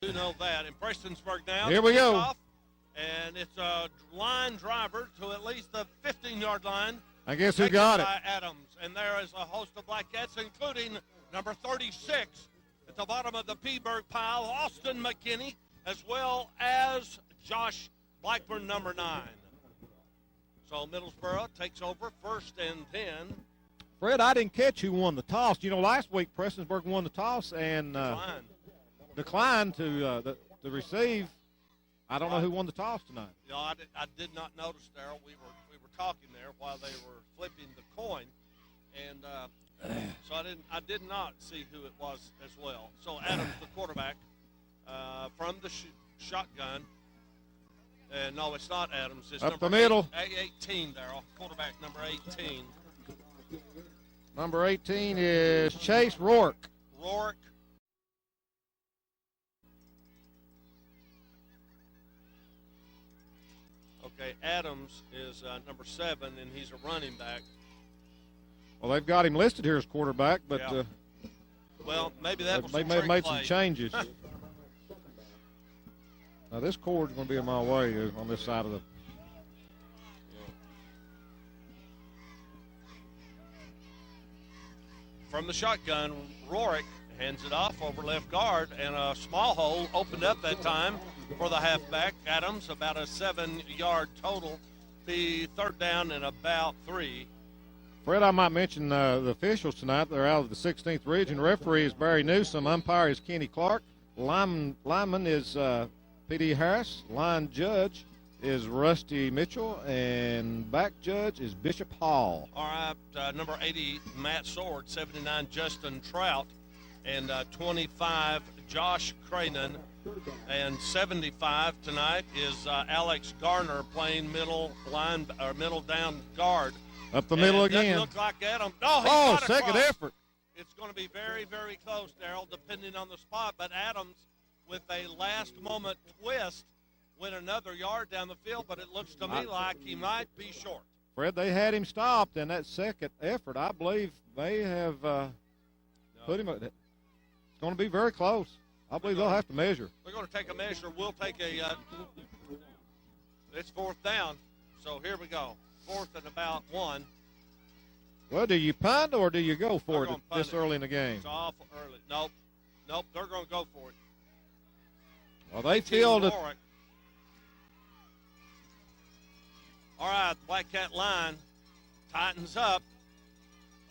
Do know that. And Prestonsburg now. Here we go. Off, and it's a line driver to at least the 15-yard line. I guess who got it? Adams. And there is a host of Black Cats, including number 36 at the bottom of the Peaburg pile, Austin McKinney, as well as Josh Blackburn, number 9. So Middlesboro takes over 1st and 10. Fred, I didn't catch who won the toss. You know, last week Prestonsburg won the toss and declined to receive. I don't know who won the toss tonight. You know, I did not notice, Darrell. We were talking there while they were flipping the coin, and so I did not see who it was as well. So Adams, the quarterback, from the shotgun. And no, it's not Adams. It's up the middle. 18, Darrell. Quarterback number 18. Number 18 is Chase Rourke. Rourke. Okay, Adams is number 7, and he's a running back. Well, they've got him listed here as quarterback, but well, maybe that was they may have made some changes. Now, this cord's going to be in my way on this side of the. From the shotgun, Rourke hands it off over left guard, and a small hole opened up that time for the halfback. Adams, about a 7-yard total. Be 3rd down and about 3. Fred, I might mention the officials tonight. They're out of the 16th region. Referee is Barry Newsom. Umpire is Kenny Clark. Lineman is P.D. Harris. Line judge is Rusty Mitchell. And back judge is Bishop Hall. All right, number 80, Matt Sword. 79, Justin Trout. And 25, Josh Cranon. And 75 tonight is Alex Garner playing middle down guard. Up the middle again. Doesn't look like Adam. Oh, second effort. It's going to be very, very close, Darrell, depending on the spot. But Adams, with a last-moment twist, went another yard down the field, but it looks to me like he might be short. Fred, they had him stopped, and that second effort, I believe, may have put him. It's going to be very close. I believe they'll have to measure. They're going to take a measure. We'll take it's 4th down. So here we go. 4th and about 1. Well, do you punt or do you go for it this early in the game? It's awful early. Nope. They're going to go for it. Well, they feel it. All right, the Black Cat line tightens up.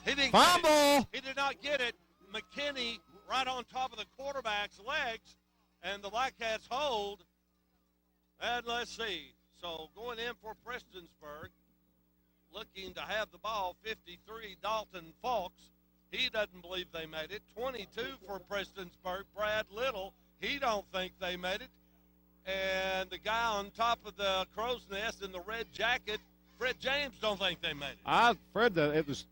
He didn't fumble. He did not get it. McKinney right on top of the quarterback's legs, and the Black Cats hold. And let's see. So going in for Prestonsburg, looking to have the ball, 53, Dalton Fawkes. He doesn't believe they made it. 22 for Prestonsburg, Brad Little. He don't think they made it. And the guy on top of the crow's nest in the red jacket, Fred James, don't think they made it. Fred, it was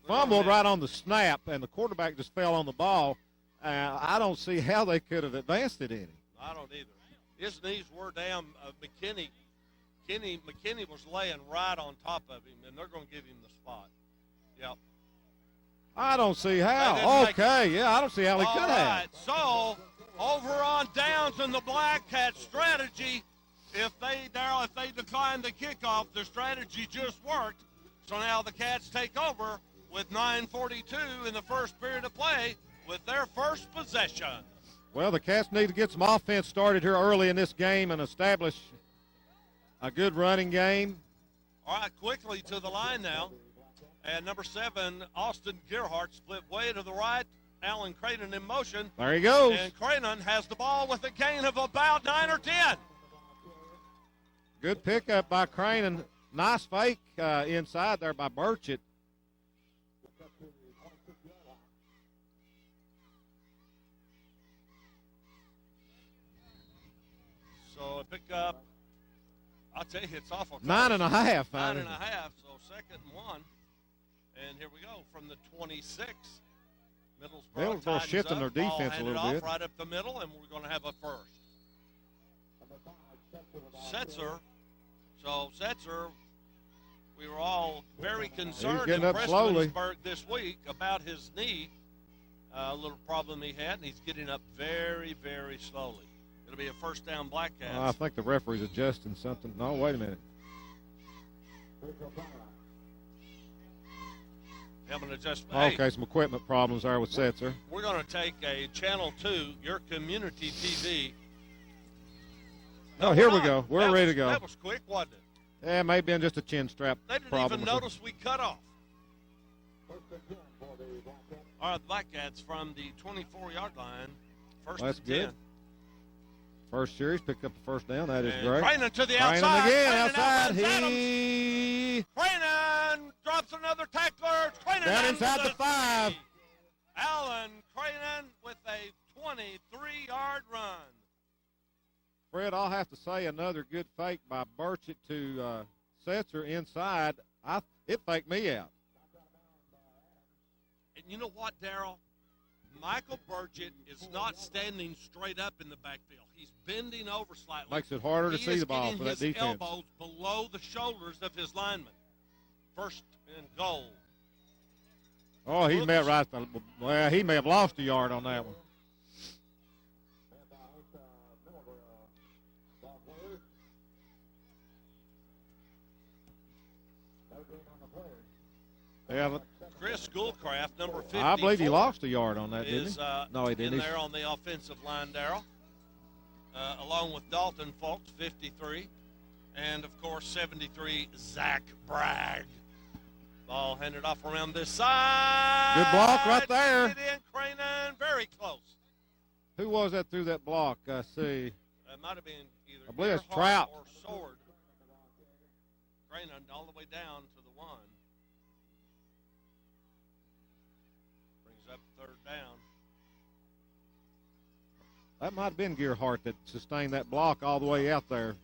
fumbled right on the snap, and the quarterback just fell on the ball. I don't see how they could have advanced it any. I don't either. His knees were down. McKinney was laying right on top of him, and they're going to give him the spot. Yep. I don't see how. Okay, I don't see how they could have. Right, so over on downs in the Black Cat strategy, if they decline the kickoff, their strategy just worked. So now the Cats take over with 9:42 in the first period of play with their first possession. Well, the Cats need to get some offense started here early in this game and establish a good running game. All right, quickly to the line now. And number 7, Austin Gerhardt, split way to the right. Alan Cranon in motion. There he goes. And Cranon has the ball with a gain of about 9 or 10. Good pickup by Cranon. Nice fake inside there by Burchett. So a pickup. I'll tell you, it's awful. 9.5. 9.5, so 2nd and 1. And here we go from the 26. Middlesboro shifting their defense a little bit. Right up the middle, and we're going to have a first. Setzer. So Setzer, we were all very concerned in Prestonsburg this week about his knee, a little problem he had, and he's getting up very, very slowly. It'll be a first down Black Cats. I think the referee's adjusting something. No, wait a minute. Having adjustment. Okay, some equipment problems there with Setzer. We're going to take a Channel 2, your community TV. No, here we go. We're ready to go. That was quick, wasn't it? Yeah, maybe been just a chin strap problem. They didn't even notice we cut off. All right, the Black Cats from the 24-yard line. First That's and 10. good. First series, picked up the first down. That is great. Cranen to the Cranen outside. again, Cranen outside. He... Cranen drops another tackler. Cranen down inside the 5. Allen Cranen with a 23-yard run. Fred, I'll have to say another good fake by Burchett to Setzer inside. It faked me out. And you know what, Darryl? Michael Burchett is not standing straight up in the backfield. He's bending over slightly. Makes it harder to see the ball for that defense. He is getting his elbows below the shoulders of his lineman. First and goal. Oh, he may have he may have lost a yard on that one. Yeah, Chris Schoolcraft, number 54. I believe he lost a yard on that, didn't he? No, he didn't. In there on the offensive line, Darryl, along with Dalton Fultz, 53, and, of course, 73, Zach Bragg. Ball handed off around this side. Good block right there. Get in, Cranen, very close. Who was that threw that block? I see. It might have been either I believe it's Earhart Trout or Sword. Cranen all the way down to the 1. Up third down. That might have been Gearhart that sustained that block all the way out there.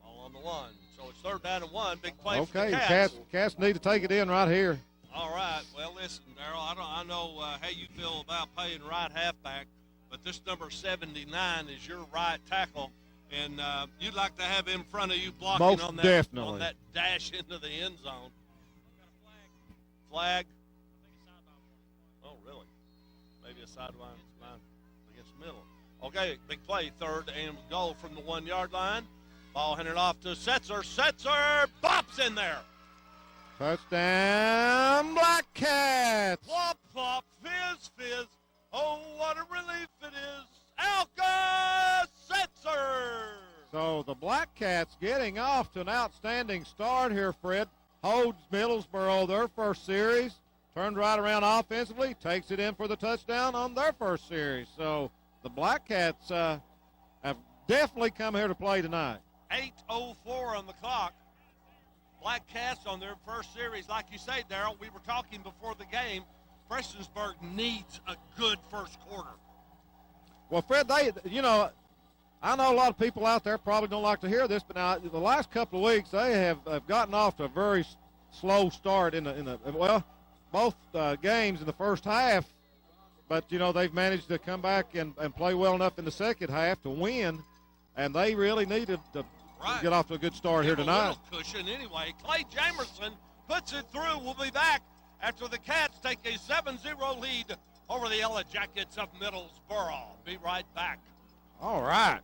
Ball on the 1. So it's third down and 1. Big play for the Okay, Cats. Cats need to take it in right here. All right. Well, listen, Darryl, I know how you feel about playing right halfback, but this number 79 is your right tackle, and you'd like to have him in front of you blocking Most on that, definitely. on that dash into the end zone. Flag. Oh, really? Maybe a sideline against middle. Okay, big play, third and goal from the 1-yard line. Ball handed off to Setzer. Setzer bops in there. Touchdown, Black Cats. Plop, plop, fizz, fizz. Oh, what a relief it is. Alka Setzer. So the Black Cats getting off to an outstanding start here, Fred. Holds Middlesboro their first series. Turned right around offensively, takes it in for the touchdown on their first series. So the Black Cats have definitely come here to play tonight. 8:04 on the clock. Black Cats on their first series. Like you say, Darryl, we were talking before the game. Prestonsburg needs a good first quarter. Well, Fred, I know a lot of people out there probably don't like to hear this, but now the last couple of weeks they have gotten off to a very slow start in the both games in the first half, but, they've managed to come back and play well enough in the second half to win, and they really needed to get off to a good start here tonight. A little cushion anyway. Clay Jamerson puts it through. We'll be back after the Cats take a 7-0 lead over the Yellow Jackets of Middlesboro. Be right back. All right,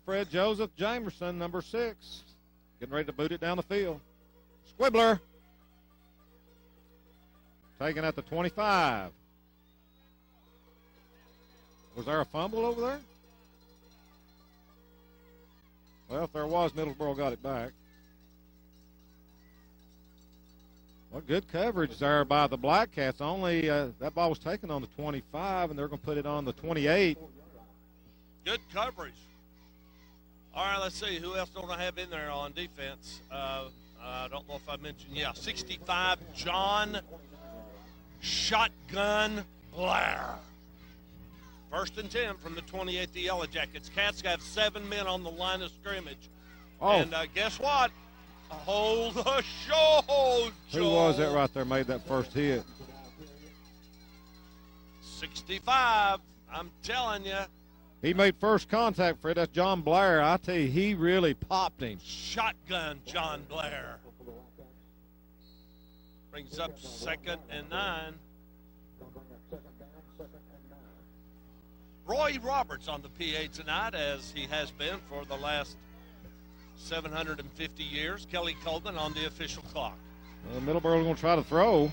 Fred. Joseph Jamerson, number 6, getting ready to boot it down the field. Squibbler. Taken at the 25. Was there a fumble over there? Well, if there was, Middlesboro got it back. Well, good coverage there by the Black Cats. Only that ball was taken on the 25, and they're going to put it on the 28. Good coverage. All right, let's see. Who else don't I have in there on defense? I don't know if I mentioned. 65, John Shotgun Blair. First and 10 from the 28, the Yellow Jackets. Cats have 7 men on the line of scrimmage. Oh. And guess what? Hold the show, Joe. Who was that right there made that first hit? 65. I'm telling you. He made first contact, Fred. That's John Blair. I tell you, he really popped him. Shotgun John Blair. Brings up 2nd and 9. Roy Roberts on the PA tonight, as he has been for the last 750 years. Kelly Coleman on the official clock. Middleboro's going to try to throw.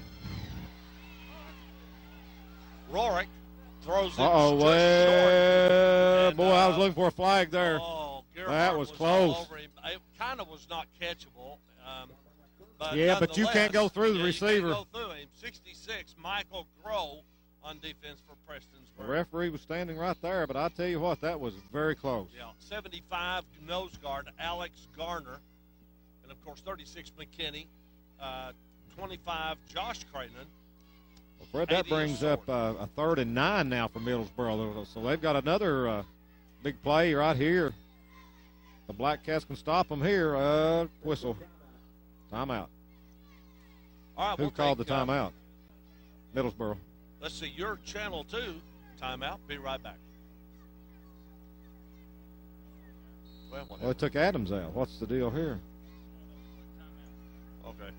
Rorick throws it Uh-oh, short. And, boy, I was looking for a flag there. Oh, that was close. All over him. It kind of was not catchable. But yeah, but you can't go through the receiver. You can't go through him. 66, Michael Groh on defense for Prestonsburg. The referee was standing right there, but I tell you what, that was very close. Yeah, 75, nose guard, Alex Garner. And, of course, 36, McKinney. 25, Josh Creighton. Well, Fred, that brings up a 3rd and 9 now for Middlesboro. So they've got another big play right here. The Black Cats can stop them here. Whistle. Timeout. All right, Who called the timeout? Middlesboro. Let's see, your Channel 2 timeout. Be right back. Well, they took Adams out. What's the deal here? Okay.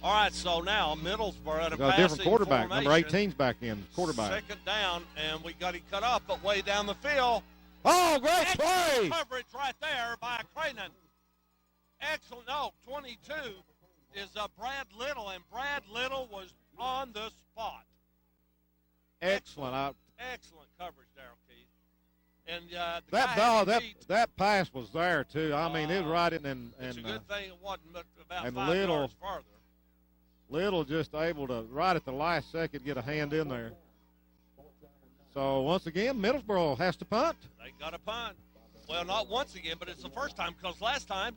All right, so now Middlesboro at a got a different quarterback. Formation. Number 18's back in. Quarterback. Second down, and we got it cut off, but way down the field. Oh, great play! Coverage right there by Creighton. Excellent. No, 22 is Brad Little, and Brad Little was on the spot. Excellent. Excellent coverage there, Keith. And that pass was there too. I mean, it was right in and it's a good thing it wasn't about and 5 yards farther. Little just able to right at the last second get a hand in there. So once again, Middlesboro has to punt. They got a punt. Well, not once again, but it's the first time, because last time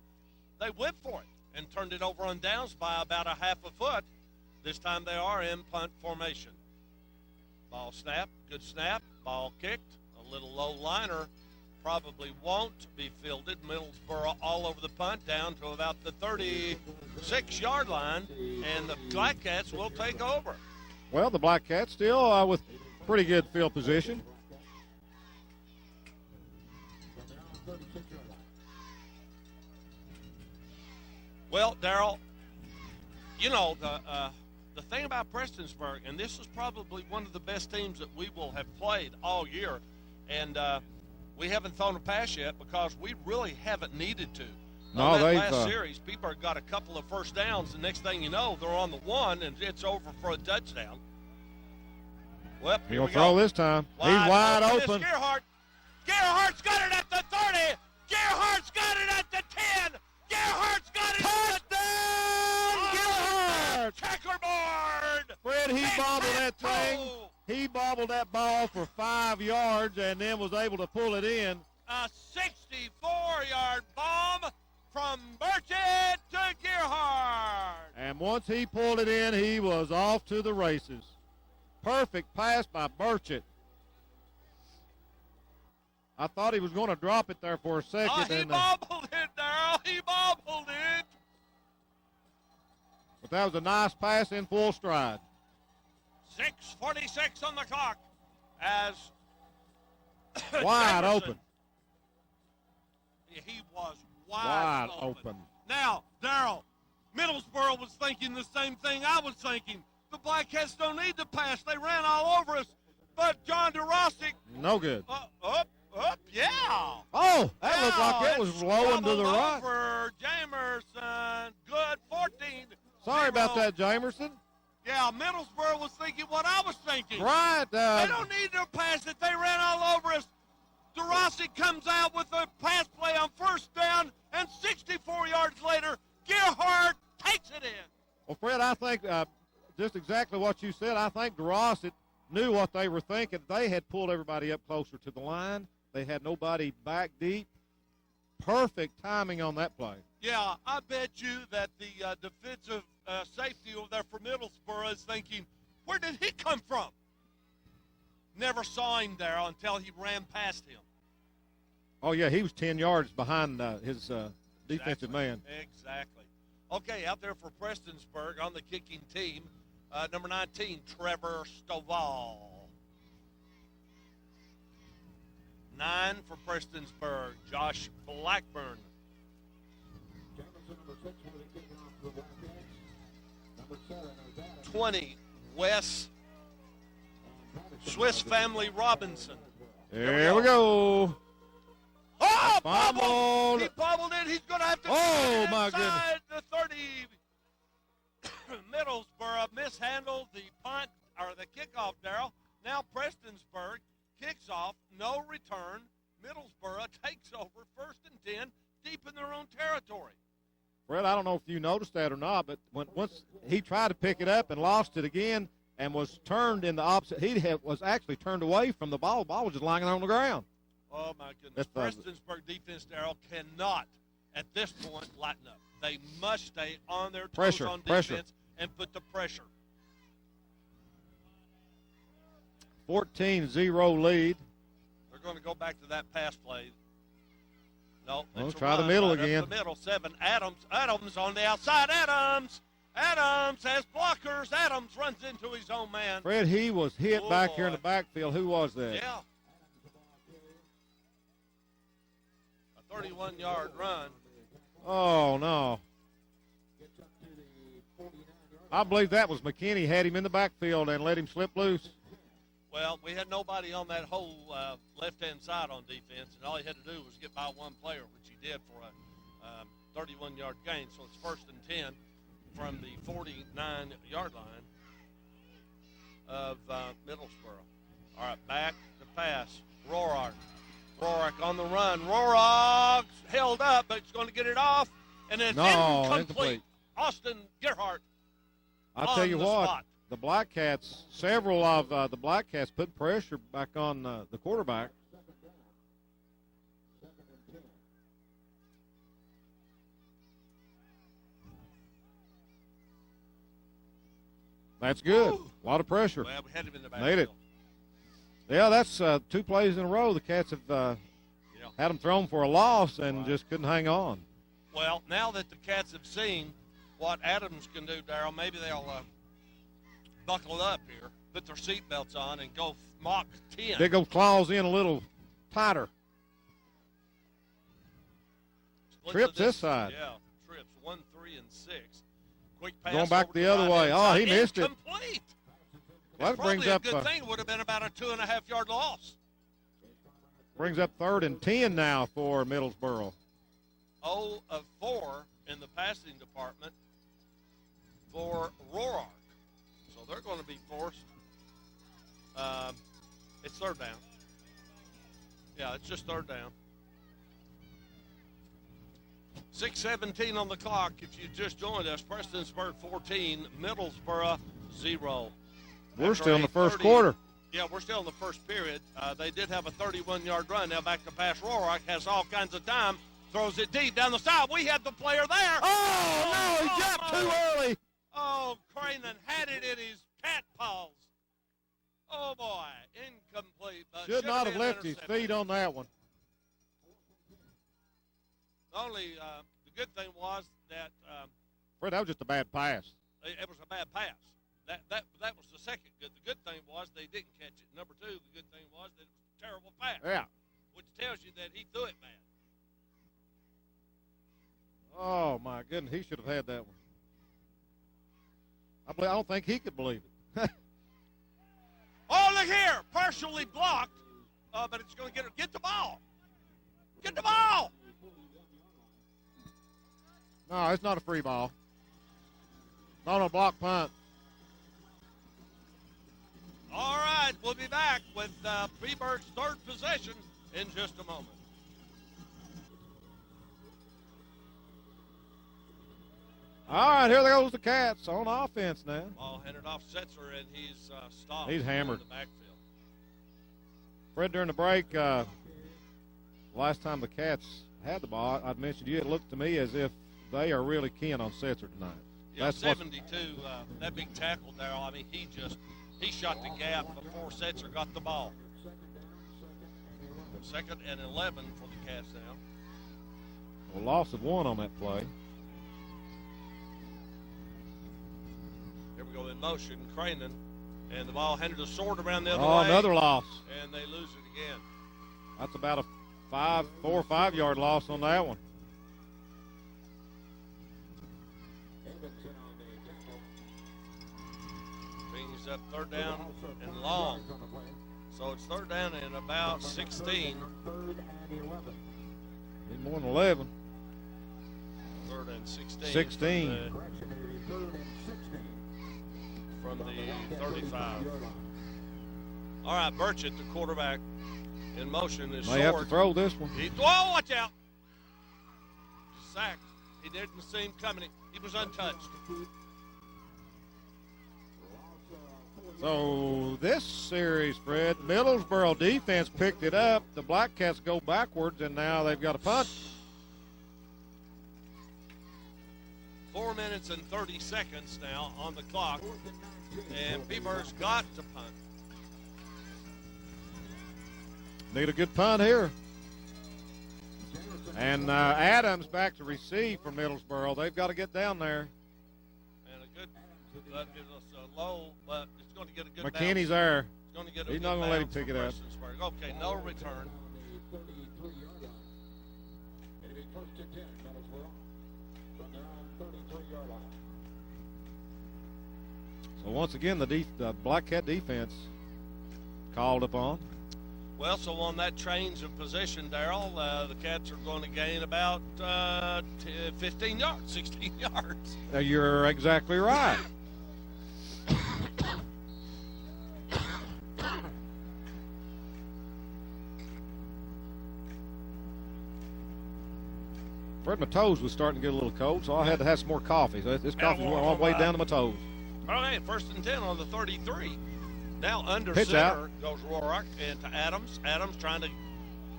they went for it and turned it over on downs by about a half a foot. This time they are in punt formation. Ball snap, good snap, ball kicked, a little low liner, probably won't be fielded. Middlesboro all over the punt, down to about the 36-yard line, and the Black Cats will take over. Well, the Black Cats still with pretty good field position. Well, Darrell, you know, the thing about Prestonsburg, and this is probably one of the best teams that we will have played all year, and we haven't thrown a pass yet because we really haven't needed to. No, that last series, people got a couple of first downs, and next thing you know, they're on the one, and it's over for a touchdown. Well, here we go. Throw this time. He's wide open. Gerhardt's got it at the 30. Gerhardt's got it at the 10. Gerhardt's got it at the Gerhardt! Checkerboard! Fred, he bobbled that thing. He bobbled that ball for 5 yards and then was able to pull it in. A 64-yard bomb from Burchett to Gerhardt. And once he pulled it in, he was off to the races. Perfect pass by Burchett. I thought he was going to drop it there for a second. He bobbled it, Darrell. He bobbled it. But that was a nice pass in full stride. 6:46 on the clock as wide open. He was wide open. Now, Darrell, Middlesboro was thinking the same thing I was thinking. The Black Cats don't need to pass. They ran all over us. But John DeRossick. No good. Yeah. Oh, that looked like it was blowing to the right. For Jamerson. Good, 14. Sorry about that, Jamerson. Yeah, Middlesboro was thinking what I was thinking. Right. They don't need to pass it. They ran all over us. DeRossick comes out with a pass play on first down, and 64 yards later, Gerhardt takes it in. Well, Fred, I think just exactly what you said. I think DeRossick knew what they were thinking. They had pulled everybody up closer to the line. They had nobody back deep. Perfect timing on that play. Yeah, I bet you that the defensive safety over there for Middlesboro is thinking, where did he come from? Never saw him there until he ran past him. Oh, yeah, he was 10 yards behind his defensive man. Exactly. Okay, out there for Prestonsburg on the kicking team, number 19, Trevor Stovall. 9 for Prestonsburg, Josh Blackburn. 20, Wes Swiss Family Robinson. Here we go. Oh, Fumbled. He bobbled it. He's going to have to Oh, my inside the 30. Middlesboro mishandled the punt or the kickoff, Darrell. Now Prestonsburg kicks off, no return. Middlesboro takes over 1st and 10 deep in their own territory. Fred, I don't know if you noticed that or not, but once he tried to pick it up and lost it again and was turned in the opposite, was actually turned away from the ball. The ball was just lying on the ground. Oh, my goodness. Prestonsburg defense, Darrell, cannot at this point lighten up. They must stay on their toes on defense and put the pressure. 14-0 lead. They're going to go back to that pass play. No, we'll try the middle right again. Up the middle, 7. Adams on the outside. Adams has blockers. Adams runs into his own man. Fred, he was hit back here in the backfield. Who was that? Yeah. A 31-yard run. Oh, no. I believe that was McKinney, had him in the backfield and let him slip loose. Well, we had nobody on that whole left-hand side on defense, and all he had to do was get by one player, which he did for a 31-yard gain. So it's 1st and 10 from the 49-yard line of Middlesboro. All right, back to pass. Roark on the run. Roark held up, but it's going to get it off, and it's incomplete. Austin Gerhardt. I'll tell you what. Spot. The Black Cats, several of the Black Cats put pressure back on the quarterback. That's good. Ooh. A lot of pressure. Well, we had him in the backfield. Made it. Yeah, that's 2 plays in a row. The Cats have had them thrown for a loss and just couldn't hang on. Well, now that the Cats have seen what Adams can do, Darrell, maybe they'll buckle up here, put their seatbelts on, and go Mach 10. They go claws in a little tighter. Trips this side. Yeah, trips 1, 3, and 6. Quick pass going back the other way. Inside. Oh, he missed it. Incomplete. Well, that brings up a good thing. It would have been about a 2.5-yard loss. Brings up 3rd and 10 now for Middlesboro. 0 of 4 in the passing department for Roark. So they're going to be forced. It's 3rd down. Yeah, it's just 3rd down. 6:17 on the clock. If you just joined us, Prestonsburg 14, Middlesboro 0. We're still in the first quarter. Yeah, we're still in the first period. They did have a 31-yard run. Now back to pass. Roark has all kinds of time. Throws it deep down the side. We had the player there. Oh, no, he jumped too early. Oh, Cranen had it in his cat paws. Oh, boy, incomplete. Should not have left his feet on that one. The good thing was that Fred, that was just a bad pass. It was a bad pass. That was the second good. The good thing was they didn't catch it. Number 2, the good thing was that it was a terrible pass. Yeah. Which tells you that he threw it bad. Oh, my goodness. He should have had that one. I don't think he could believe it. Oh, look here. Partially blocked, but it's going to get the ball. Get the ball. No, it's not a free ball. Not a block punt. All right, we'll be back with Freeburg's 3rd possession in just a moment. All right, here goes the Cats on offense now. Ball handed off Setzer, and he's stopped. He's hammered. In the backfield. Fred, during the break, last time the Cats had the ball, I'd mentioned to you, it looked to me as if they are really keen on Setzer tonight. Yeah, That's 72, that big tackle there, I mean, he shot the gap before Setzer got the ball. 2nd and 11 for the Cats now. A loss of 1 on that play. Here we go in motion, Cranen, and the ball handed a sword around the other way. Oh, another loss. And they lose it again. That's about a 4 or 5 yard loss on that one. brings up third down and long. So it's third down and about 16. Need more than 11. Third and 16. 16. From the 35. All right, Burchett, the quarterback, in motion is May short. have to throw this one. Oh, watch out. Sacked. He didn't see him coming. He was untouched. So this series, Fred, Middlesboro defense picked it up. The Black Cats go backwards, and now they've got a punt. 4 minutes and 30 seconds now on the clock, and Peeber's got to punt. Need a good punt here. And Adams back to receive for Middlesboro. They've got to get down there. And a good, that gives us a low, but it's going to get a good McKinney's bounce. there. It's going to get a He's good not going to let him bounce pick from it up. Prestonsburg. Okay, no return. So once again, the Black Cat defense called upon. Well, so on that change of position, Darrell, the Cats are going to gain about 15 yards, 16 yards. You're exactly right. Fred, my toes was starting to get a little cold, so I had to have some more coffee. So this coffee went all the way down to my toes. Okay, 1st and 10 on the 33. Now under Pitch center out. goes Roark and to Adams. Adams trying to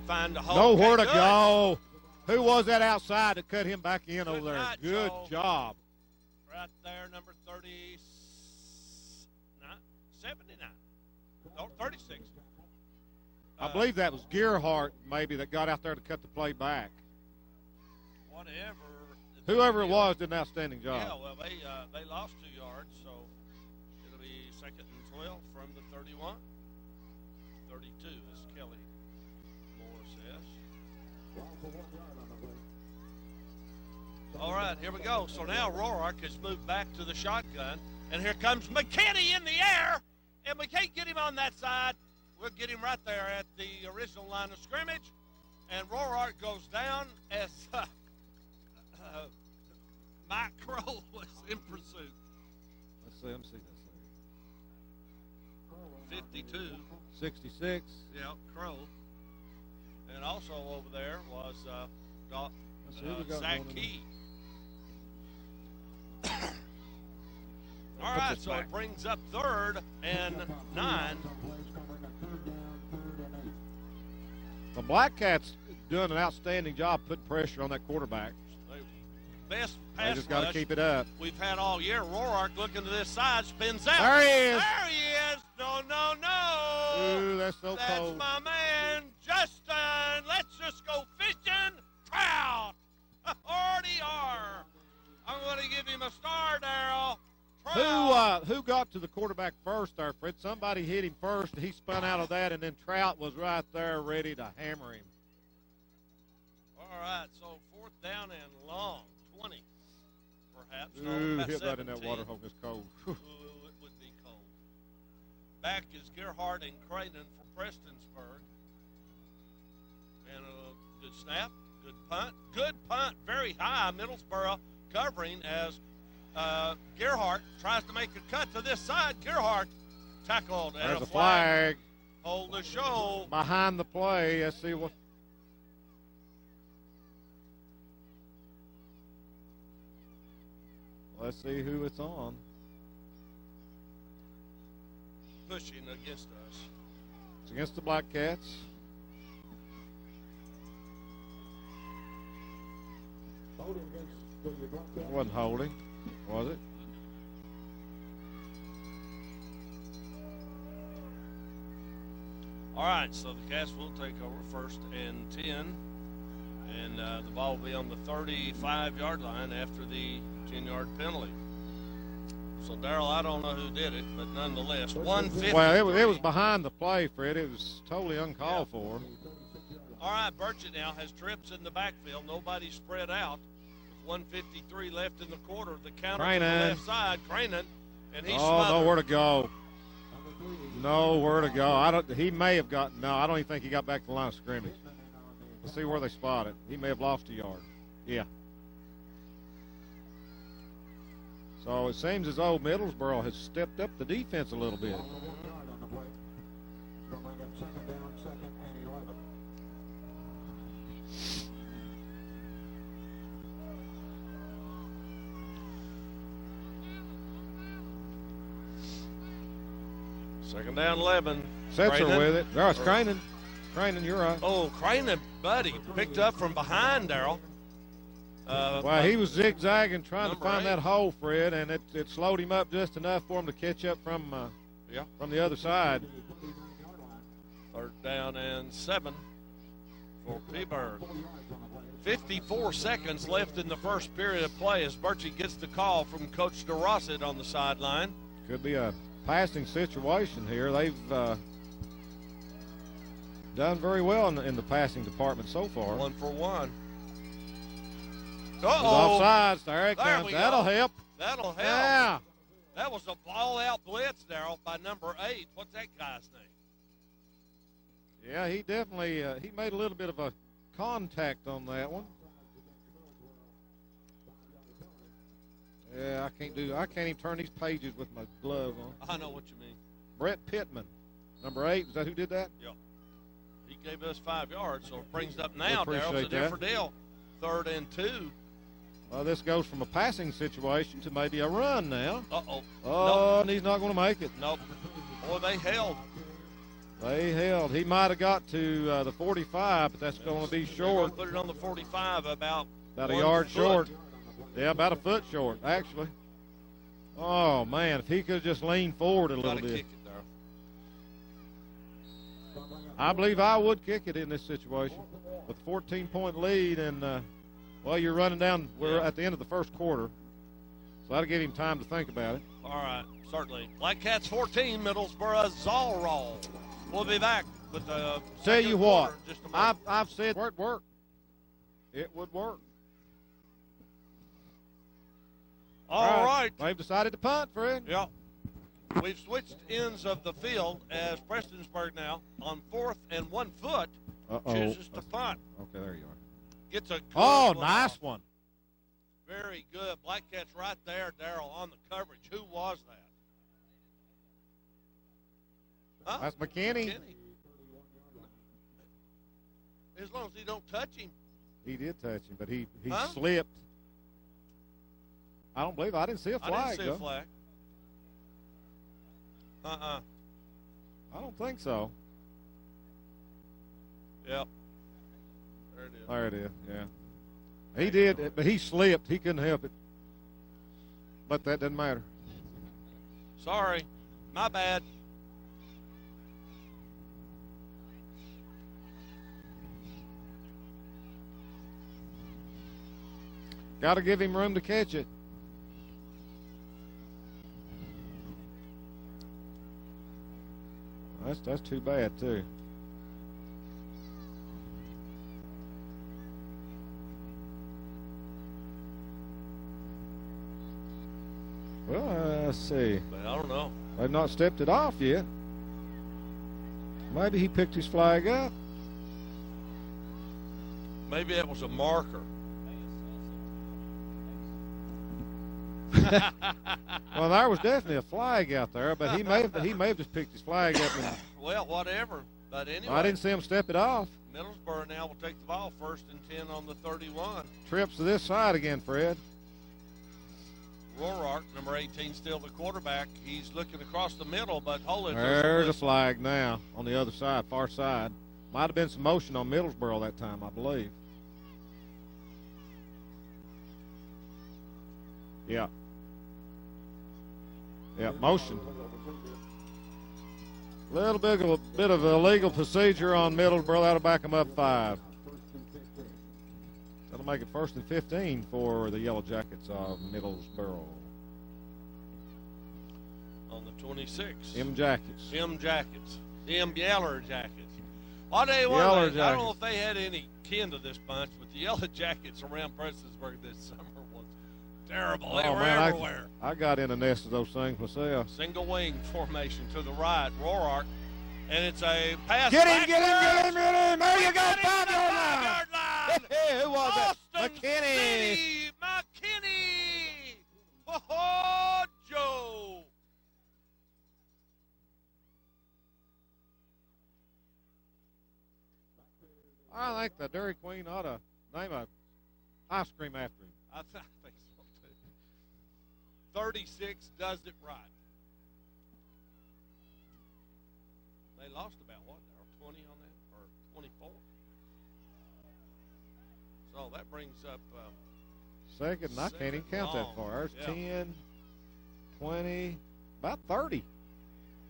find the hole. Nowhere to Good. go. Who was that outside that cut him back in over there? night, Good Joe. job. Right there, number 79. No, 36. I believe that was Gearhart maybe that got out there to cut the play back. Whatever. Whoever it was did an outstanding job. Yeah, well, they lost 2 yards, so it'll be 2nd and 12 from the 31. 32, as Kelly Moore says. All right, here we go. So now Roark has moved back to the shotgun, and here comes McKinney in the air, and we can't get him on that side. We'll get him right there at the original line of scrimmage, and Roark goes down as Mike Crow was in pursuit. Let me see this. 52. 66. Yeah, Crow. And also over there was Zach Key. All right, so it brings up 3rd and 9. The Black Cats doing an outstanding job putting pressure on that quarterback. Best They pass just got to rush keep it up. we've had all year. Roark looking to this side, spins out. There he is. There he is. No. Ooh, that's so That's cold. my man, Justin. Let's just go fishing. Trout. RDR. I'm going to give him a star, Darrell. Who got to the quarterback first there, Fred? Somebody hit him first. He spun out of that, and then Trout was right there ready to hammer him. All right, so 4th down and long. 20, perhaps. Ooh, no, hit that in that 17. water hole. It's cold. Ooh, it would be cold. Back is Gerhardt and Creighton for Prestonsburg. And a good snap, good punt. Good punt, very high. Middlesboro covering as Gerhardt tries to make a cut to this side. Gerhardt tackled. And There's a flag. Hold the show. Behind the play. Let's see what. Let's see who it's on. Pushing against us. It's against the Black Cats. It wasn't holding, was it? All right, so the Cats will take over 1st and 10. And the ball will be on the 35-yard line after the 10-yard penalty. So, Darrell, I don't know who did it, but nonetheless, 150. Well, it was behind the play, Fred. It was totally uncalled for. All right, Burchett now has trips in the backfield. Nobody spread out. With 1:53 left in the quarter. The counter to the left side, Creighton, and he's smothered. Nowhere to go. Nowhere to go. He may have gotten. No, I don't even think he got back to the line of scrimmage. Let's see where they spot it. He may have lost a yard. Yeah. So it seems as though Middlesboro has stepped up the defense a little bit. Second down, 11. Setzer with it. There's Cranen. Cranen, you're right. Oh, Cranen, buddy, picked up from behind, Darryl. Well, he was zigzagging, trying to find 8. that hole, Fred, and it slowed him up just enough for him to catch up from the other side. Third down and 7 for Peaburg. 54 seconds left in the first period of play as Birchie gets the call from Coach DeRosset on the sideline. Could be a passing situation here. They've done very well in the passing department so far. 1 for 1. Offsides. There it comes. We That'll go. help. That'll help. Yeah. That was a ball-out blitz, Darryl, by number 8. What's that guy's name? Yeah, he definitely he made a little bit of a contact on that one. Yeah, I can't even turn these pages with my glove on. I know what you mean. Brett Pittman, number 8. Is that who did that? Yeah. He gave us 5 yards, so it brings it up now, Darryl. It's a Appreciate that. different deal. 3rd and 2. Well, this goes from a passing situation to maybe a run now. Uh-oh. Oh, Nope. and he's not going to make it. Nope. Boy, they held. They held. He might have got to the 45, but that's going to be short. Put it on the 45 about a 1 yard foot. short. Yeah, about a foot short, actually. Oh, man, if he could just lean forward a little Gotta bit. kick it, Darryl. I believe I would kick it in this situation with a 14-point lead, and, you're running down. We're at the end of the first quarter, so that'll give him time to think about it. All right, certainly. Black Cats 14, Middlesboro Zolroll. We'll be back with the Tell you what, in just a moment. I've said it worked. It would work. All right. They've decided to punt, Fred. Yeah. We've switched ends of the field as Prestonsburg now on 4th and 1 foot chooses to punt. Okay, there you are. Gets a good nice off. one. Very good. Black Cats right there, Darryl, on the coverage. Who was that? Huh? That's McKinney. As long as he don't touch him. He did touch him, but he Huh? slipped. I didn't see a flag. I didn't see though. a flag. I don't think so. Yep. There it is. There it is, yeah. He did, but he slipped. He couldn't help it. But that doesn't matter. Sorry. My bad. Got to give him room to catch it. That's too bad, too. Well, let's see. But I don't know. They've not stepped it off yet. Maybe he picked his flag up. Maybe that was a marker. Well, there was definitely a flag out there, but he may have just picked his flag up. And, Well, whatever. But anyway, I didn't see him step it off. Middlesboro now will take the ball 1st and 10 on the 31. Trips to this side again, Fred. Roark, number 18, still the quarterback. He's looking across the middle, but holding. There's a flag now on the other side, far side. Might have been some motion on Middlesboro that time, I believe. Yeah. Yeah, motion. Little bit of illegal procedure on Middlesboro. That'll back them up 5. That'll make it 1st and 15 for the Yellow Jackets of Middlesboro. On the 26. M Jackets. M Jackets. M Yeller Jackets. I'll tell you what, Yeller I don't know Jackets. if they had any kin to this bunch, but the Yellow Jackets around Prestonsburg this summer was terrible. They Oh, were man, everywhere. I got in a nest of those things myself. Single wing formation to the right, Roark, and it's a pass. Get him, backwards. get him, get him, get him. There you go, Got him to 5-yard the line. 5-yard line. Hey, who was that? Austin McKinney. City, McKinney. Oh, Joe. I think the Dairy Queen ought to name a ice cream after him. I think so, too. 36 does it right. They lost about, what, 20 on that? Or 24? So that brings up... Second, and I can't even count that far. There's 10, 20, about 30.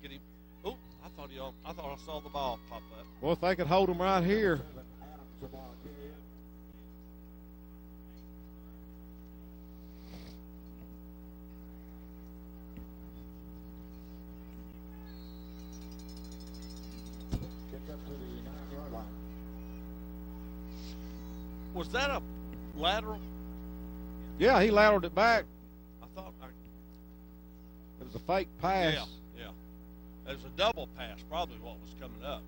Get him. Oh, I thought I saw the ball pop up. Well, if they could hold him right here. Was that a lateral? Yeah, he lateraled it back. I thought. It was a fake pass. Yeah. It was a double pass, probably what was coming up.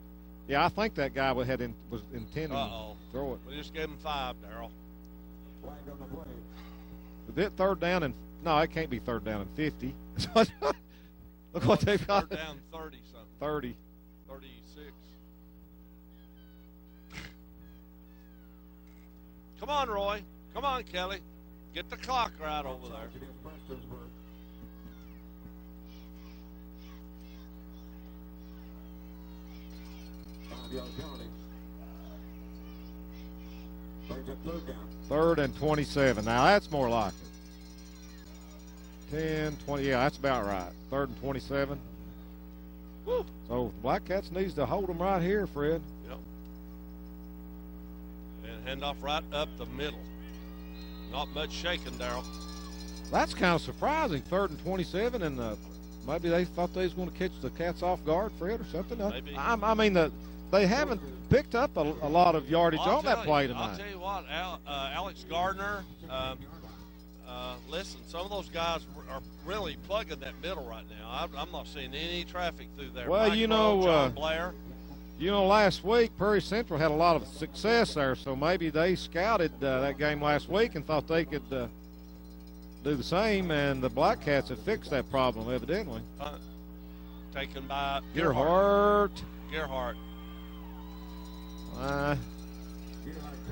Yeah, I think that guy was intending to throw it. We just gave him 5, Darryl. Is it third down and no, it can't be third down and 50. Look what they've got. Third down 30 something. 30. 36. Come on, Roy. Come on, Kelly. Get the clock right over there. Third and 27. Now that's more like it. 10, 20. Yeah, that's about right. Third and 27. Woo. So the Black Cats needs to hold them right here, Fred. Yep. And handoff right up the middle. Not much shaking, Darryl. That's kind of surprising. Third and 27, and maybe they thought they was going to catch the Cats off guard, Fred, or something. Maybe. I mean, they haven't picked up a lot of yardage on that play tonight. I'll tell you what, Alex Gardner, listen, some of those guys are really plugging that middle right now. I'm not seeing any traffic through there. Well, Mike Rowe, John Blair. Last week Prairie Central had a lot of success there, so maybe they scouted that game last week and thought they could do the same, and the Black Cats have fixed that problem, evidently. Taken by Gerhardt.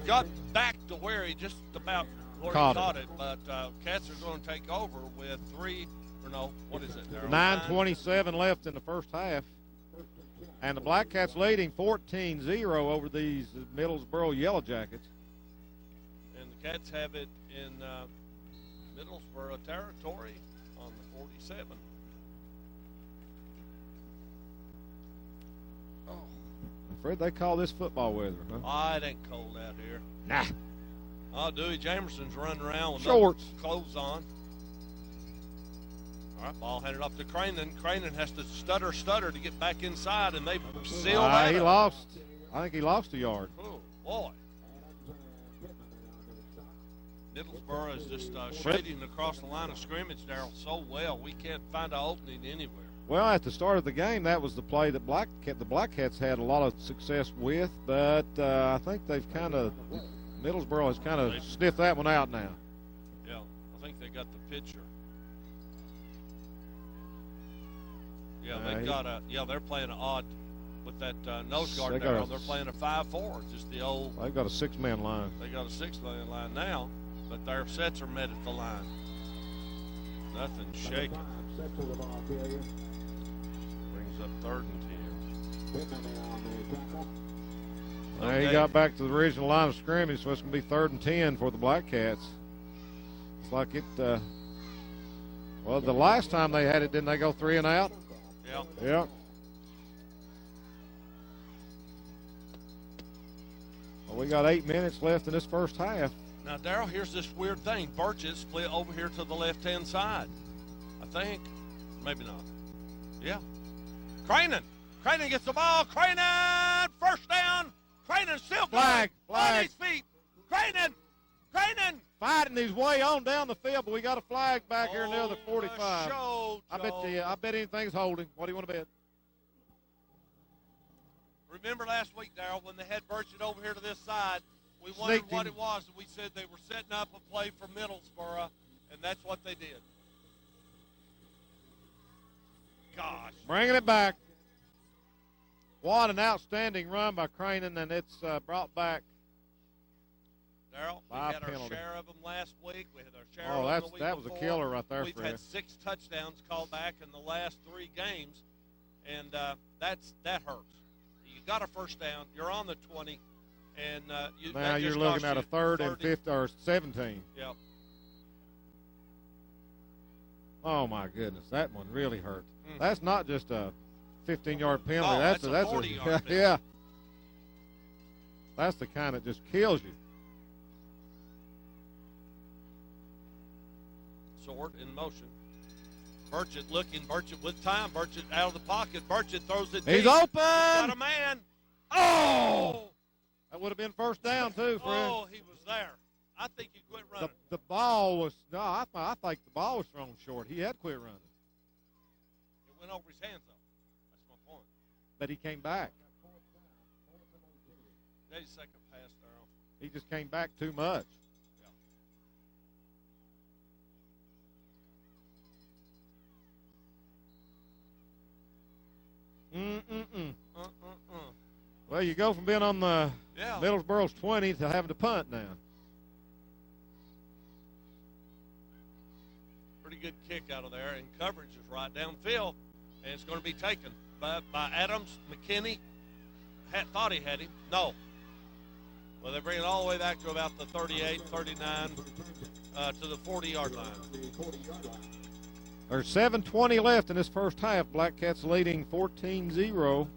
Got back to where he just about caught it, but Cats are going to take over with 9:27 left in the first half. And the Black Cats leading 14-0 over these Middlesboro Yellow Jackets. And the Cats have it in Middlesboro territory on the 47. Oh. Fred, they call this football weather, huh? Oh, it ain't cold out here. Nah. Oh, Dewey Jamerson's running around with shorts, clothes on. All right, ball handed off to Cranen. Cranen has to stutter to get back inside, and they seal that he up. lost. I think he lost a yard. Oh, boy. Middlesboro is just shading across the line of scrimmage, Darryl, so well. We can't find an opening anywhere. Well, at the start of the game, that was the play that the Black Cats had a lot of success with, but I think Middlesboro has kind of sniffed that one out now. Yeah, I think they got the picture. Yeah, they're playing an odd with that nose guard there. They're playing a 5-4, just the old. They've got a 6-man line. They got a 6-man line now, but their sets are met at the line. Nothing shaking. Brings up 3rd and 10. He got back to the original line of scrimmage, so it's going to be 3rd and 10 for the Black Cats. It's like it. Well, the last time they had it, didn't they go 3 and out? Yeah. Well, we got 8 minutes left in this first half. Now, Darryl, here's this weird thing. Birch's split over here to the left-hand side. I think. Maybe not. Yeah. Cranen gets the ball. Cranen, first down. Cranen still flag on his feet. Cranen. Fight and he's way on down the field, but we got a flag back here near the 45. Show, I bet anything's holding. What do you want to bet? Remember last week, Darrell, when they had Burchett over here to this side, we wondered what it was, and we said they were setting up a play for Middlesboro, and that's what they did. Gosh. Bringing it back. What an outstanding run by Cranen, and it's brought back. Darrell, we had our share of them last week. We had our share of them the week that was before. A killer right there, We've Fred. had 6 touchdowns called back in the last 3 games, and that hurts. You got a first down. You're on the 20, and now you're looking at a 3rd and 5th or 17. Yep. Oh my goodness, that one really hurt. That's not just a 15-yard penalty. No, that's a 40-yard penalty. Yeah. That's the kind that just kills you. Sword in motion. Burchett looking. Burchett with time. Burchett out of the pocket. Burchett throws it deep. He's open. Got a man. Oh! That would have been first down, too, Fred. Oh, he was there. I think he quit running. The ball was – no, I think the ball was thrown short. He had quit running. It went over his hands, though. That's my point. But he came back. That's his second pass, Darrell. He just came back too much. Well, you go from being on the Middlesboro's 20 to having to punt now. Pretty good kick out of there, and coverage is right downfield, and it's going to be taken by Adams. McKinney thought he had him. No. Well, they bring it all the way back to about the 38, 39, to the 40-yard line. There's 7:20 left in this first half. Black Cats leading 14-0.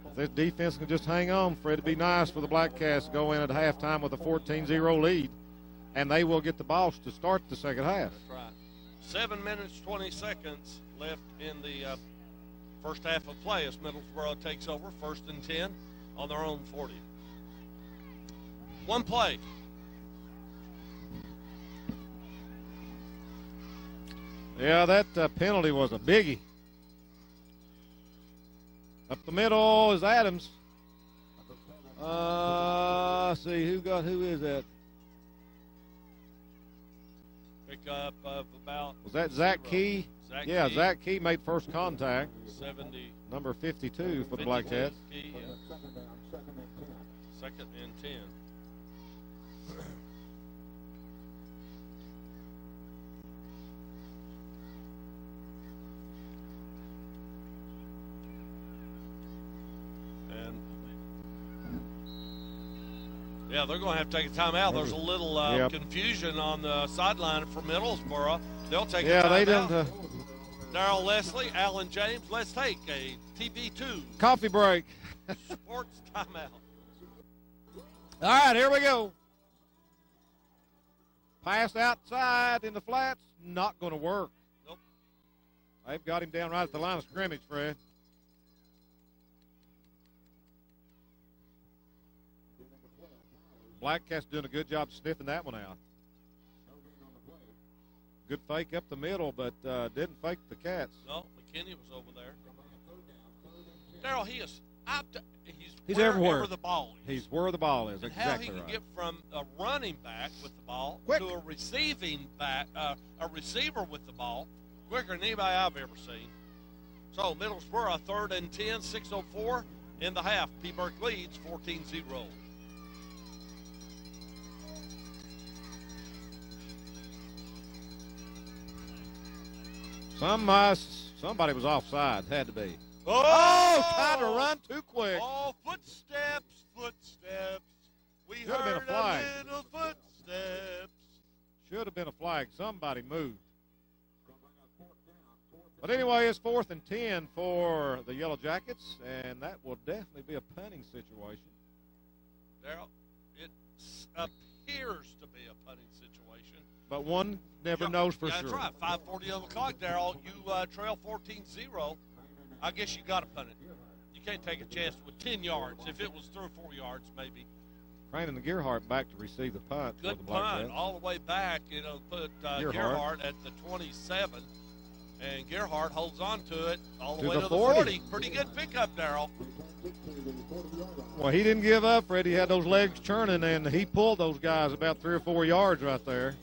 If this defense can just hang on, Fred, it'd be nice for the Black Cats to go in at halftime with a 14-0 lead, and they will get the ball to start the second half. That's right. 7 minutes, 20 seconds left in the first half of play as Middlesboro takes over, 1st and 10 on their own 40. One play. Yeah, that penalty was a biggie. Up the middle is Adams. See who is that? Pick up of about. Was that Zach Key? Key. Zach Key made first contact. 70. Number 52 for the Black Cats. Key, yeah. 2nd and 10. Yeah, they're going to have to take a timeout. There's a little confusion on the sideline for Middlesboro. They'll take a timeout. Yeah, they didn't. Darrell Leslie, Alan James, let's take a TB2. Coffee break. Sports timeout. All right, here we go. Pass outside in the flats, not going to work. Nope. They've got him down right at the line of scrimmage, Fred. Black Cats doing a good job sniffing that one out. Good fake up the middle, but didn't fake the Cats. No, McKinney was over there. Darrell, he's everywhere wherever the ball is. He's where the ball is. And exactly how he can right. get from a running back with the ball Quick. to a receiving back, a receiver with the ball, quicker than anybody I've ever seen. So Middlesboro, 3rd and 10, 6:04 in the half. P. Burke leads 14-0. Somebody was offside. Had to be. Oh, trying to run too quick. Oh, footsteps. We Should have heard been a flag. little footsteps. Should have been a flag. Somebody moved. But anyway, it's 4th and 10 for the Yellow Jackets, and that will definitely be a punting situation. Darrell, it appears to be a punting situation. But one never knows for sure. That's right. 5:40 on the clock, Darrell. You trail 14-0. I guess you got to punt it. You can't take a chance with 10 yards. If it was 3 or 4 yards, maybe. Cranen and Gearhart back to receive the punt. Good for the Black punt Cats. all the way back. Put Gearhart at the 27. And Gearhart holds on to it all the way to the 40. Pretty good pickup, Darrell. Well, he didn't give up, Fred. He had those legs churning, and he pulled those guys about 3 or 4 yards right there.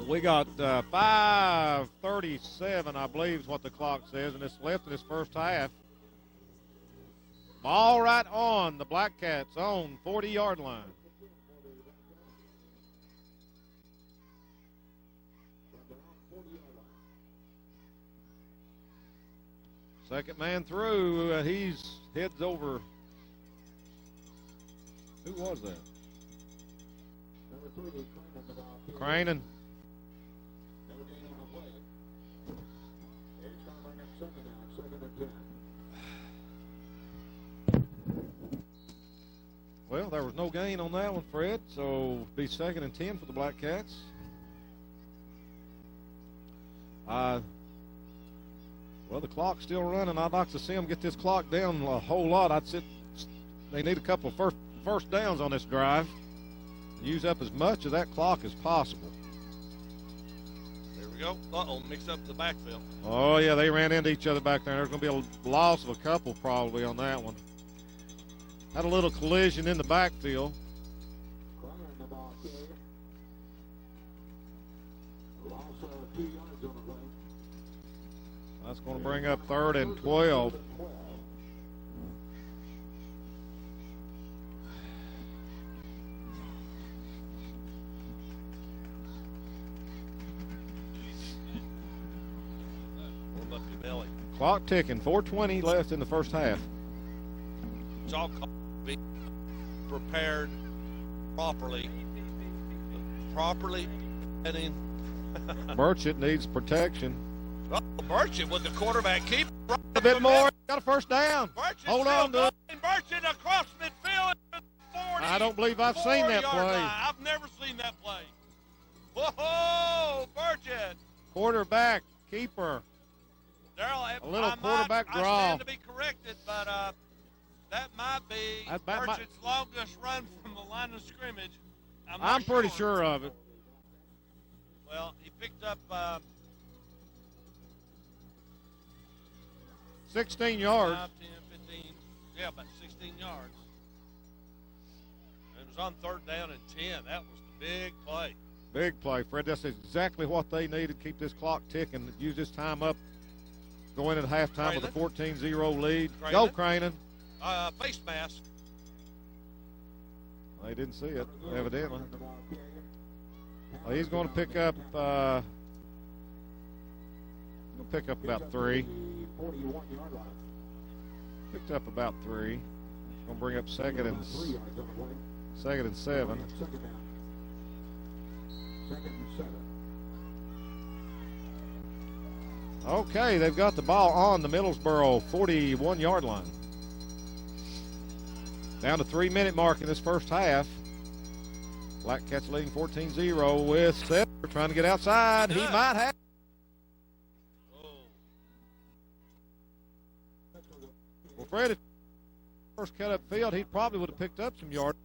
We got 5:37, I believe is what the clock says, and it's left in this first half. Ball right on the Black Cats' own 40-yard line. Second man through. He's heads over. Who was that? Cranen. Well, there was no gain on that one, Fred, so be 2nd and 10 for the Black Cats. Well, the clock's still running. I'd like to see them get this clock down a whole lot. They need a couple of first downs on this drive. Use up as much of that clock as possible. There we go. Mix up the backfield. Oh, yeah, they ran into each other back there. There's going to be a loss of a couple probably on that one. Had a little collision in the backfield. That's going to bring up 3rd and 12. Clock ticking, 4:20 left in the first half. It's all being prepared properly. Heading. Burchett needs protection. Burchett with the quarterback keep a bit more. Got a first down. Burchett hold on to it. Burchett across midfield. 40, I don't believe I've seen that play. I've never seen that play. Whoa, Burchett. Quarterback, keeper. Darrell, a little quarterback draw. I stand to be corrected, but that might be Burchett's longest run from the line of scrimmage. I'm pretty sure of it. Well, he picked up 16 yards. 5, 10, 15, yeah, about 16 yards. And it was on 3rd down and 10. That was the big play. Big play, Fred. That's exactly what they needed to keep this clock ticking, use this time up, going into halftime with a 14-0 lead. Cranen. Go, Cranen. Face mask. They didn't see it, evidently. Well, he's going to pick up about 3. Picked up about 3. Going to bring up 2nd and 7. Okay, they've got the ball on the Middlesboro 41-yard line. Down to 3-minute mark in this first half. Black Cats leading 14-0 with Setter trying to get outside. He might have. Well, Fred, if first cut up field, he probably would have picked up some yards.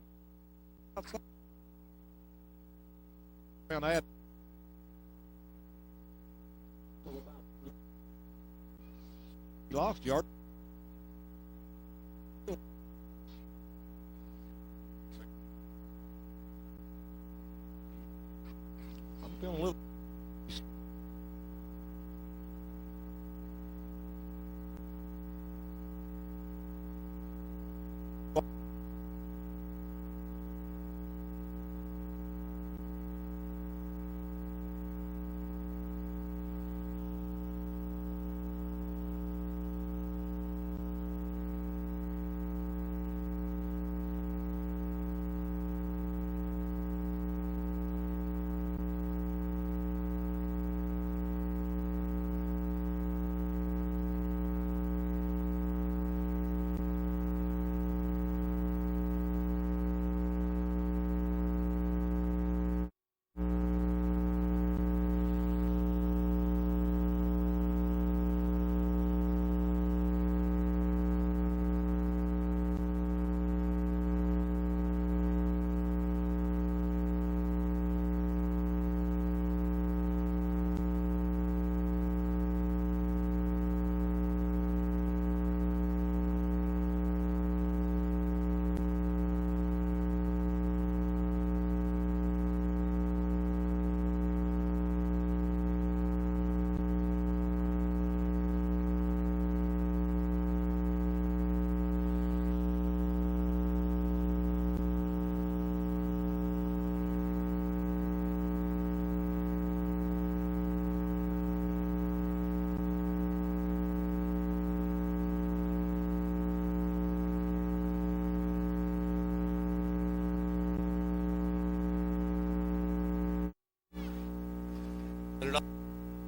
He lost yard. I'm feeling a little.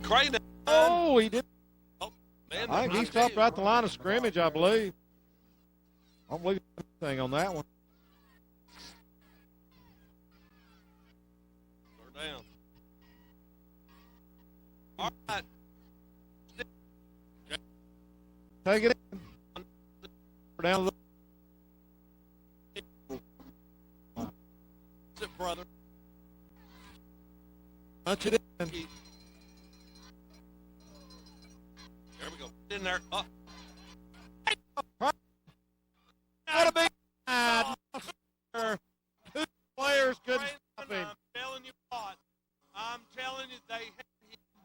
Crane. Oh, he did. Oh, man, I think he stopped right at the line of scrimmage, I believe. I don't believe anything on that one. They're down. All right. Take it in. We're down It, brother. punch it in. There we go. In there. Up. What a big two players couldn't stop him. I'm telling you what. I'm telling you, they had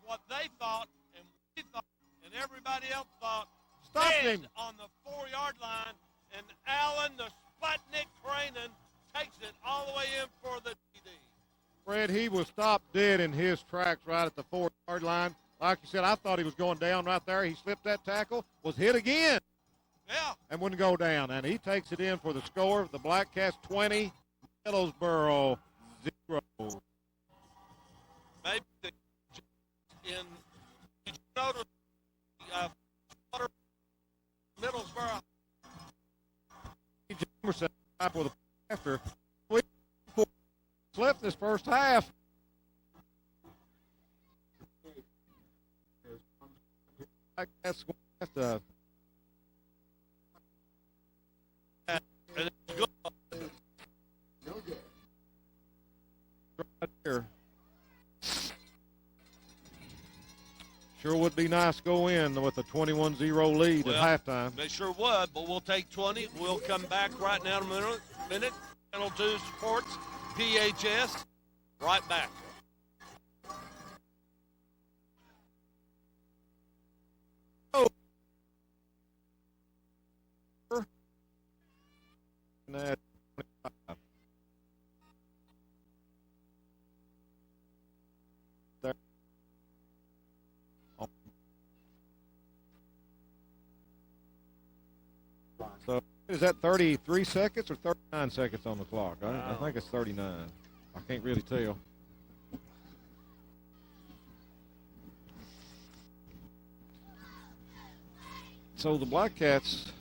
what they thought and we thought and everybody else thought. Stop dead him. On the 4-yard line, and Allen, the Sputnik Cranen, takes it all the way in for the TD. Fred, he was stopped dead in his tracks right at the 4-yard line. Like you said, I thought he was going down right there. He slipped that tackle, was hit again. Yeah. And wouldn't go down. And he takes it in for the score. The Black Cats 20, Middlesboro 0. Maybe did you notice Middlesboro? Jamerson up with a after slipped this first half. Black Cats going to have to. And it's good. Right here. Sure would be nice to go in with a 21-0 lead at halftime. They sure would, but we'll take 20. We'll come back right now in a minute. Channel 2 Sports, PHS, right back. Oh. So is that 33 seconds or 39 seconds on the clock? I think it's 39. I can't really tell. So the Black Cats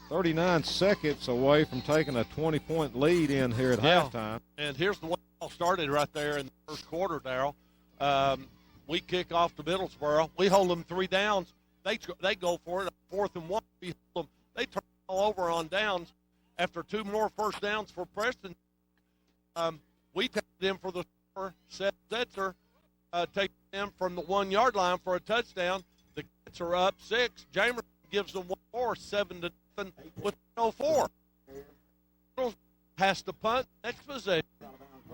39 seconds away from taking a 20-point lead in here at halftime. And here's the way it all started right there in the first quarter, Darryl. We kick off to Middlesboro. We hold them 3 downs. They go for it. 4th and 1. We hold them. They turn all over on downs. After 2 more first downs for Preston, we take them for the score. Seth Setzer takes them from the 1-yard line for a touchdown. The Cats are up 6. Jamerson gives them 1 more, 7-0 with 0-4. Has to punt next possession.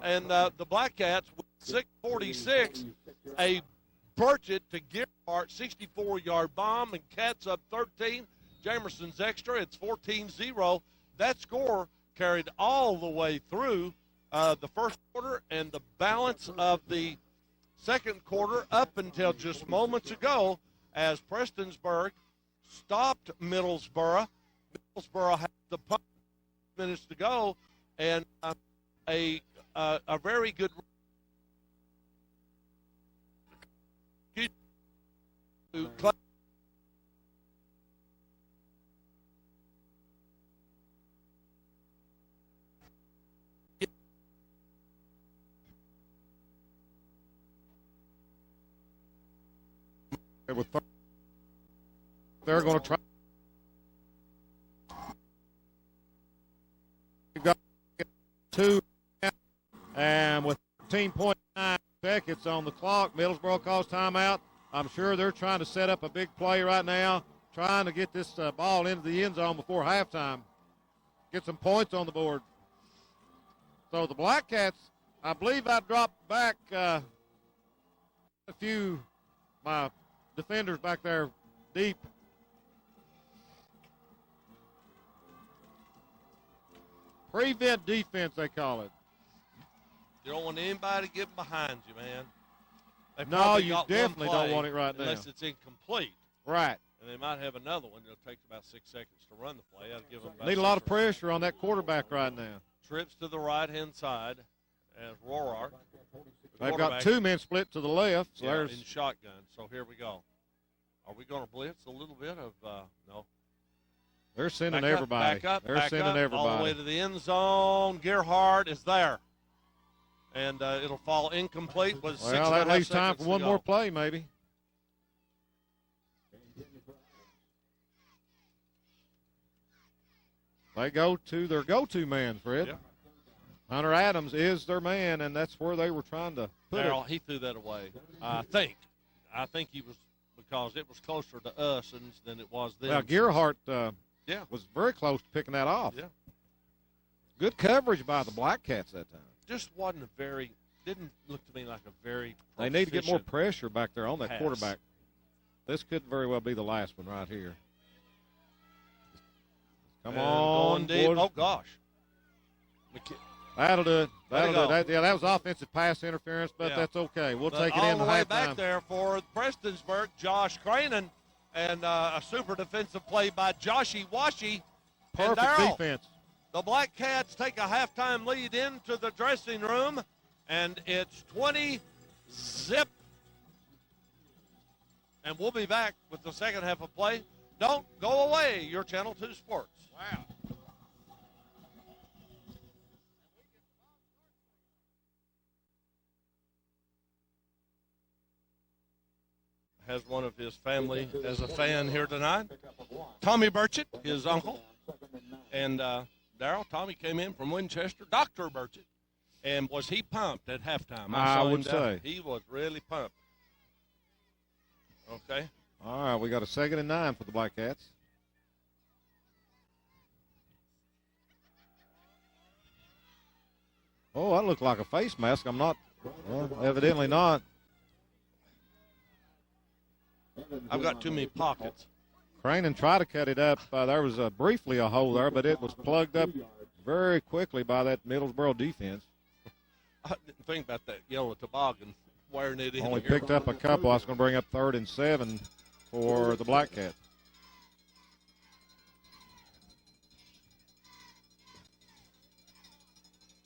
And the Black Cats with 6:46, a Burchett to Gerhardt 64-yard bomb, and Cats up 13. Jamerson's extra. It's 14-0. That score carried all the way through the first quarter and the balance of the second quarter up until just moments ago as Prestonsburg stopped Middlesboro. Middlesboro had the punt, minutes to go, and a very good They're going to try. You've got 2, and with 13.9 seconds on the clock, Middlesboro calls timeout. I'm sure they're trying to set up a big play right now, trying to get this ball into the end zone before halftime, get some points on the board. So the Black Cats, I believe I dropped back a few my defenders back there deep. Prevent defense, they call it. You don't want anybody getting behind you, man. No, you definitely don't want it right now. Unless it's incomplete. Right. And they might have another one. It'll take about 6 seconds to run the play. That'll give them about Need a lot of pressure on that quarterback right now. Trips to the right-hand side as Rorart They've got two men split to the left. So there's in shotgun. So here we go. Are we going to blitz a little bit of no? They're sending everybody. They're sending everybody. All the way to the end zone. Gerhardt is there. And it'll fall incomplete. Well, that leaves time for one more play, maybe. They go to their go-to man, Fred. Yep. Hunter Adams is their man, and that's where they were trying to put it. He threw that away. I think he was, because it was closer to us than it was them. Well, Gerhardt was very close to picking that off. Yeah. Good coverage by the Black Cats that time. Just didn't look to me like a very They need to get more pressure back there on that pass. quarterback. This could very well be the last one right here. Come on, deep. boys. Oh, gosh. That'll do it. That'll do it. That was offensive pass interference, but that's okay. We'll take it all in the the way halftime. back there for Prestonsburg, Josh Cranen, and a super defensive play by Joshy Washi. Perfect defense. The Black Cats take a halftime lead into the dressing room, and it's 20-zip. And we'll be back with the second half of play. Don't go away. Your Channel 2 Sports. Wow. Has one of his family as a fan here tonight. Tommy Burchett, his uncle. And Darryl, Tommy came in from Winchester, Dr. Burchett. And was he pumped at halftime? I wouldn't say. He was really pumped. Okay. All right, we got a 2nd and 9 for the Black Cats. Oh, that looked like a face mask. I'm not. Well, evidently not. I've got too many pockets. Cranen tried to cut it up. There was briefly a hole there, but it was plugged up very quickly by that Middlesboro defense. I didn't think about that yellow toboggan wearing it in. Only here. picked up a couple. I was going to bring up 3rd and 7 for the Black Cats.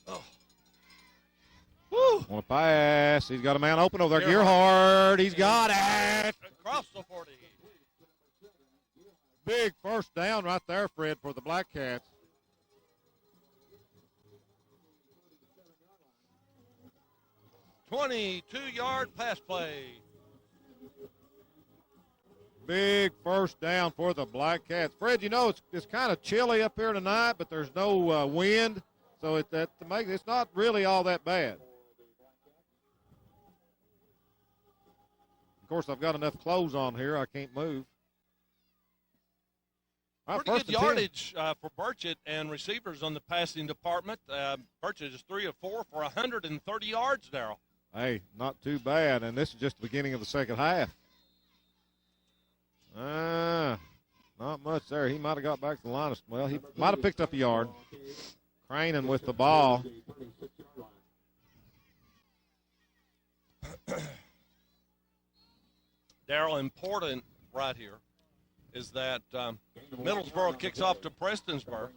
Oh. Woo! Want to pass. He's got a man open over there. Gerhardt. He's got it. Across the 40. Big first down right there, Fred, for the Black Cats. $22-yard pass play. Big first down for the Black Cats. Fred, you know it's kind of chilly up here tonight, but there's no wind, so it's not really all that bad. Of course, I've got enough clothes on here. I can't move. Right, pretty good yardage for Burchett and receivers on the passing department. Burchett is 3 of 4 for 130 yards, Darryl. Hey, not too bad, and this is just the beginning of the second half. Not much there. He might have got back to the line. Well, he might have picked up a yard. Cranen with the ball. Darryl, important right here is that Middlesboro kicks off to Prestonsburg,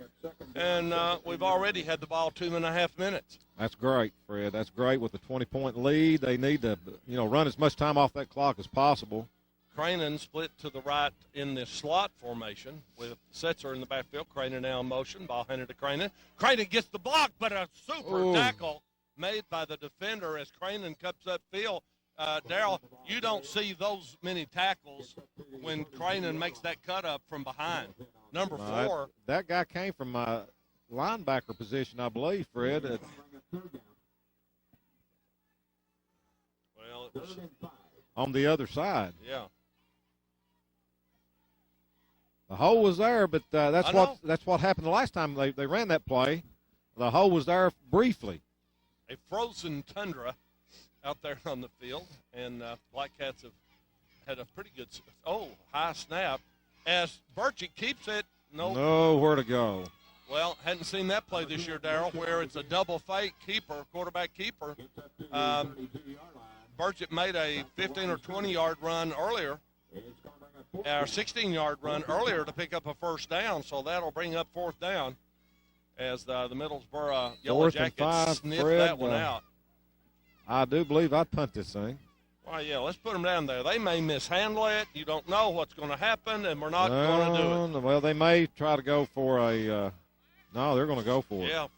and we've already had the ball 2.5 minutes. That's great, Fred. That's great with the 20-point lead. They need to, run as much time off that clock as possible. Cranen split to the right in the slot formation with Setzer in the backfield. Cranen now in motion. Ball handed to Cranen. Cranen gets the block, but a super tackle made by the defender as Cranen cuts up field. Darryl, you don't see those many tackles when Cranen makes that cut up from behind. Number 4. That guy came from linebacker position, I believe, Fred. Well, it was on the other side. Yeah. The hole was there, but that's what happened the last time they ran that play. The hole was there briefly. A frozen tundra out there on the field, and Black Cats have had a pretty good high snap. As Burchett keeps it, nowhere to go. Well, hadn't seen that play this year, Darryl, where it's a double fake quarterback keeper. Burchett made a 15 or 20-yard run earlier, or 16-yard run earlier to pick up a first down, so that'll bring up 4th down as the Middlesboro Yellow Jackets sniff that one out. I do believe I'd punt this thing. Well, yeah, let's put them down there. They may mishandle it. You don't know what's going to happen, and we're not going to do it. Well, they may try to go for a no, they're going to go for it. Yeah,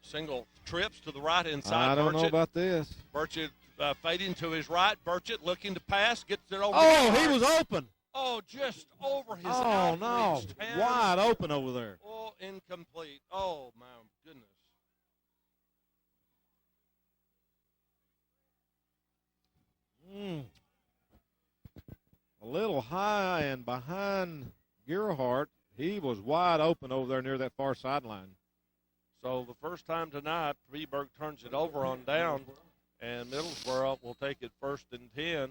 single trips to the right-hand side. I don't know about this. Burchett fading to his right. Burchett looking to pass, gets it over. Oh, he was open. Oh, just over his Oh, no. outreached hand. Wide open over there. Oh, incomplete. Oh, my goodness. A little high and behind Gerhardt. He was wide open over there near that far sideline. So the first time tonight, Freeburg turns it over on down, and Middlesboro will take it 1st and 10.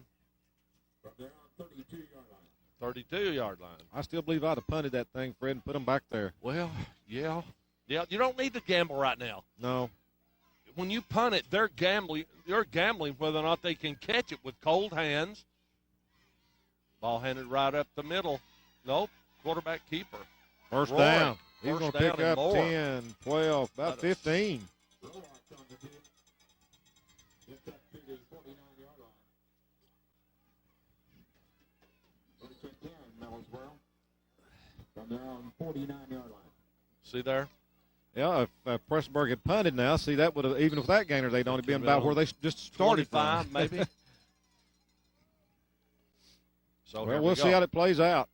32-yard line. I still believe I'd have punted that thing, Fred, and put them back there. Well, yeah. Yeah, you don't need to gamble right now. No. When you punt it, they're gambling. You're gambling whether or not they can catch it with cold hands. Ball handed right up the middle. Nope. Quarterback keeper. First Roy. down. He's First going to down pick and up more. 10, 12, about 15. See there? Yeah, if Prestonsburg had punted now, see, that would have, even with that gainer, they'd only been about where they just started 25, from. maybe. So well, we'll see how it plays out.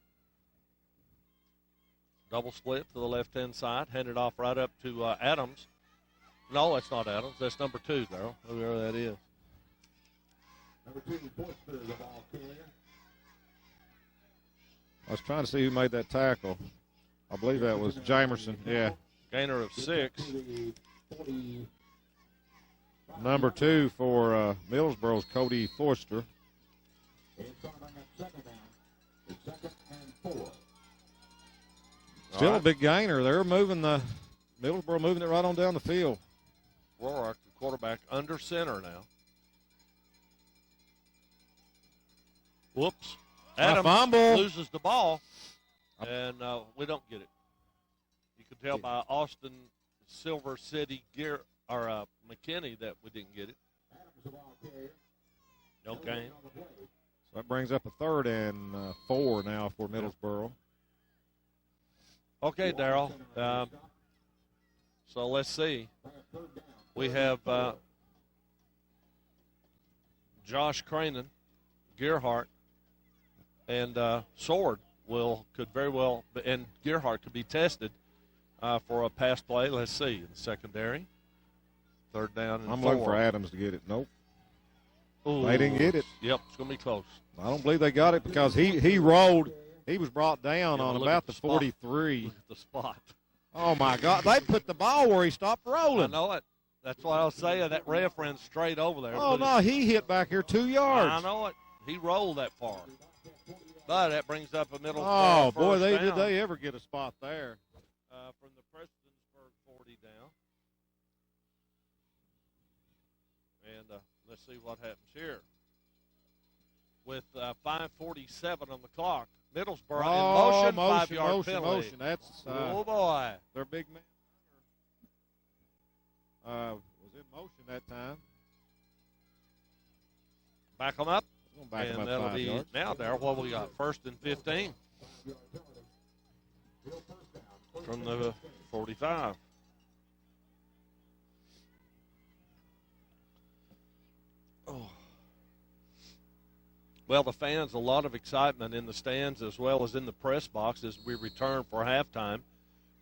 Double split to the left-hand side, handed off right up to Adams. No, that's not Adams. That's number 2, Darryl, whoever that is. Number 2, Forster, the ball carrier. I was trying to see who made that tackle. I believe that was Jamerson. Yeah. Gainer of 6. Number 2 for Middlesboro's Cody Forster. Still a big gainer. They're moving Middlesboro moving it right on down the field. Roark, the quarterback, under center now. Whoops. Adams loses the ball, and we don't get it. You can tell by Austin Silver City McKinney that we didn't get it. No gain. So that brings up a 3rd and 4 now for Middlesboro. Okay, Darryl. So let's see. We have Josh Cranen, Gerhardt, and Sword could very well, and Gerhardt could be tested for a pass play. Let's see, in the secondary. 3rd down and 4. I'm looking for Adams to get it. Nope. Ooh. They didn't get it. Yep, it's going to be close. I don't believe they got it because he rolled. He was brought down on about the 43. Look at the spot. Oh, my God. They put the ball where he stopped rolling. I know it. That's what I was saying. That ref ran straight over there. Oh, no, he hit back here 2 yards. I know it. He rolled that far. But that brings up a middle. Oh, boy, did they ever get a spot there. From the Prestonsburg 40 down. And let's see what happens here. With 5:47 on the clock, Middlesboro in motion, 5-yard penalty. Motion. That's oh boy, their big man was in motion that time. Back them up, back and them up that'll 5 be yards. now there. What we got? 1st and 15 from the 45. Oh. Well, the fans, a lot of excitement in the stands as well as in the press box as we return for halftime.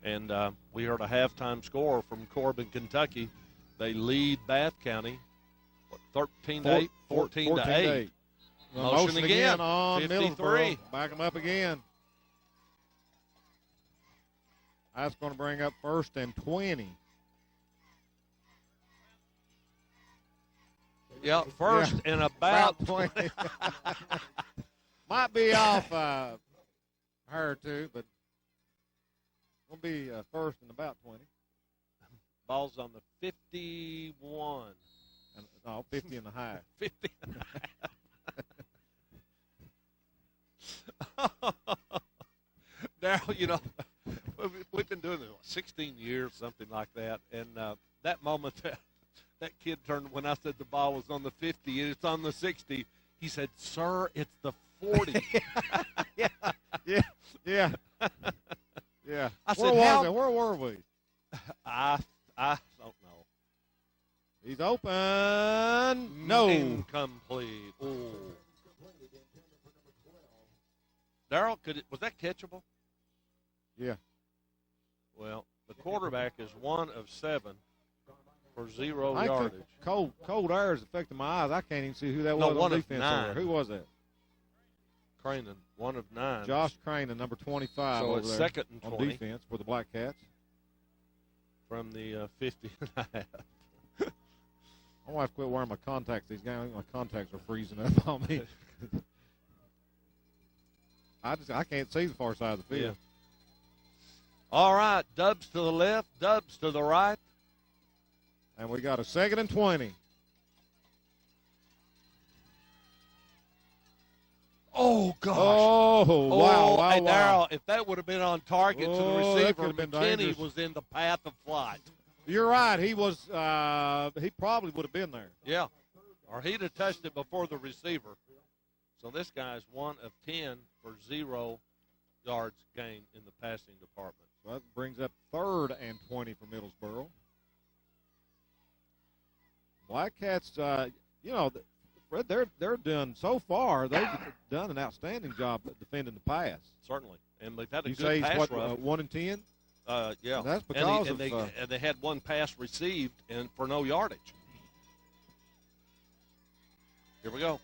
And we heard a halftime score from Corbin, Kentucky. They lead Bath County 13-8, 14-8. Motion again on 53. Middlesboro. Back them up again. That's going to bring up 1st and 20. Yeah, 1st and about 20. Might be off her or two, but will be 1st and about 20. Ball's on the 51. No, 50 and a half. 50 and a half. Now, we've been doing this 16 years, something like that, and that moment that kid turned when I said the ball was on the 50 and it's on the 60. He said, "Sir, it's the 40." yeah. I said, Where was it? Where were we? I don't know. He's open. No. Incomplete. Ooh. Darrell, was that catchable? Yeah. Well, the quarterback is 1 of 7 for 0 yardage. Cold air is affecting my eyes. I can't even see who that was 1 on of defense 9. over there. Who was that? Cranen, 1 of 9. Josh Cranen, number 25 so over it's there second and on 20 defense for the Black Cats. From the 50 and a half. I want to quit wearing my contacts. These guys, my contacts are freezing up on me. I can't see the far side of the field. Yeah. All right, Dubs to the left, Dubs to the right. And we got a 2nd and 20. Oh, gosh. Oh, wow. Hey, Darrell, if that would have been on target to the that receiver, could have been McKinney dangerous. was in the path of flight. You're right. He was. He probably would have been there. Yeah, or he'd have touched it before the receiver. So this guy's 1 of 10 for 0 yards gained in the passing department. So that brings up 3rd and 20 for Middlesboro. Black Cats, Fred, they're done so far. They've done an outstanding job at defending the pass. Certainly, and they've had a You good say pass he's rush. 1 and 10? Yeah, And that's because and they had 1 pass received and for no yardage. Here we go.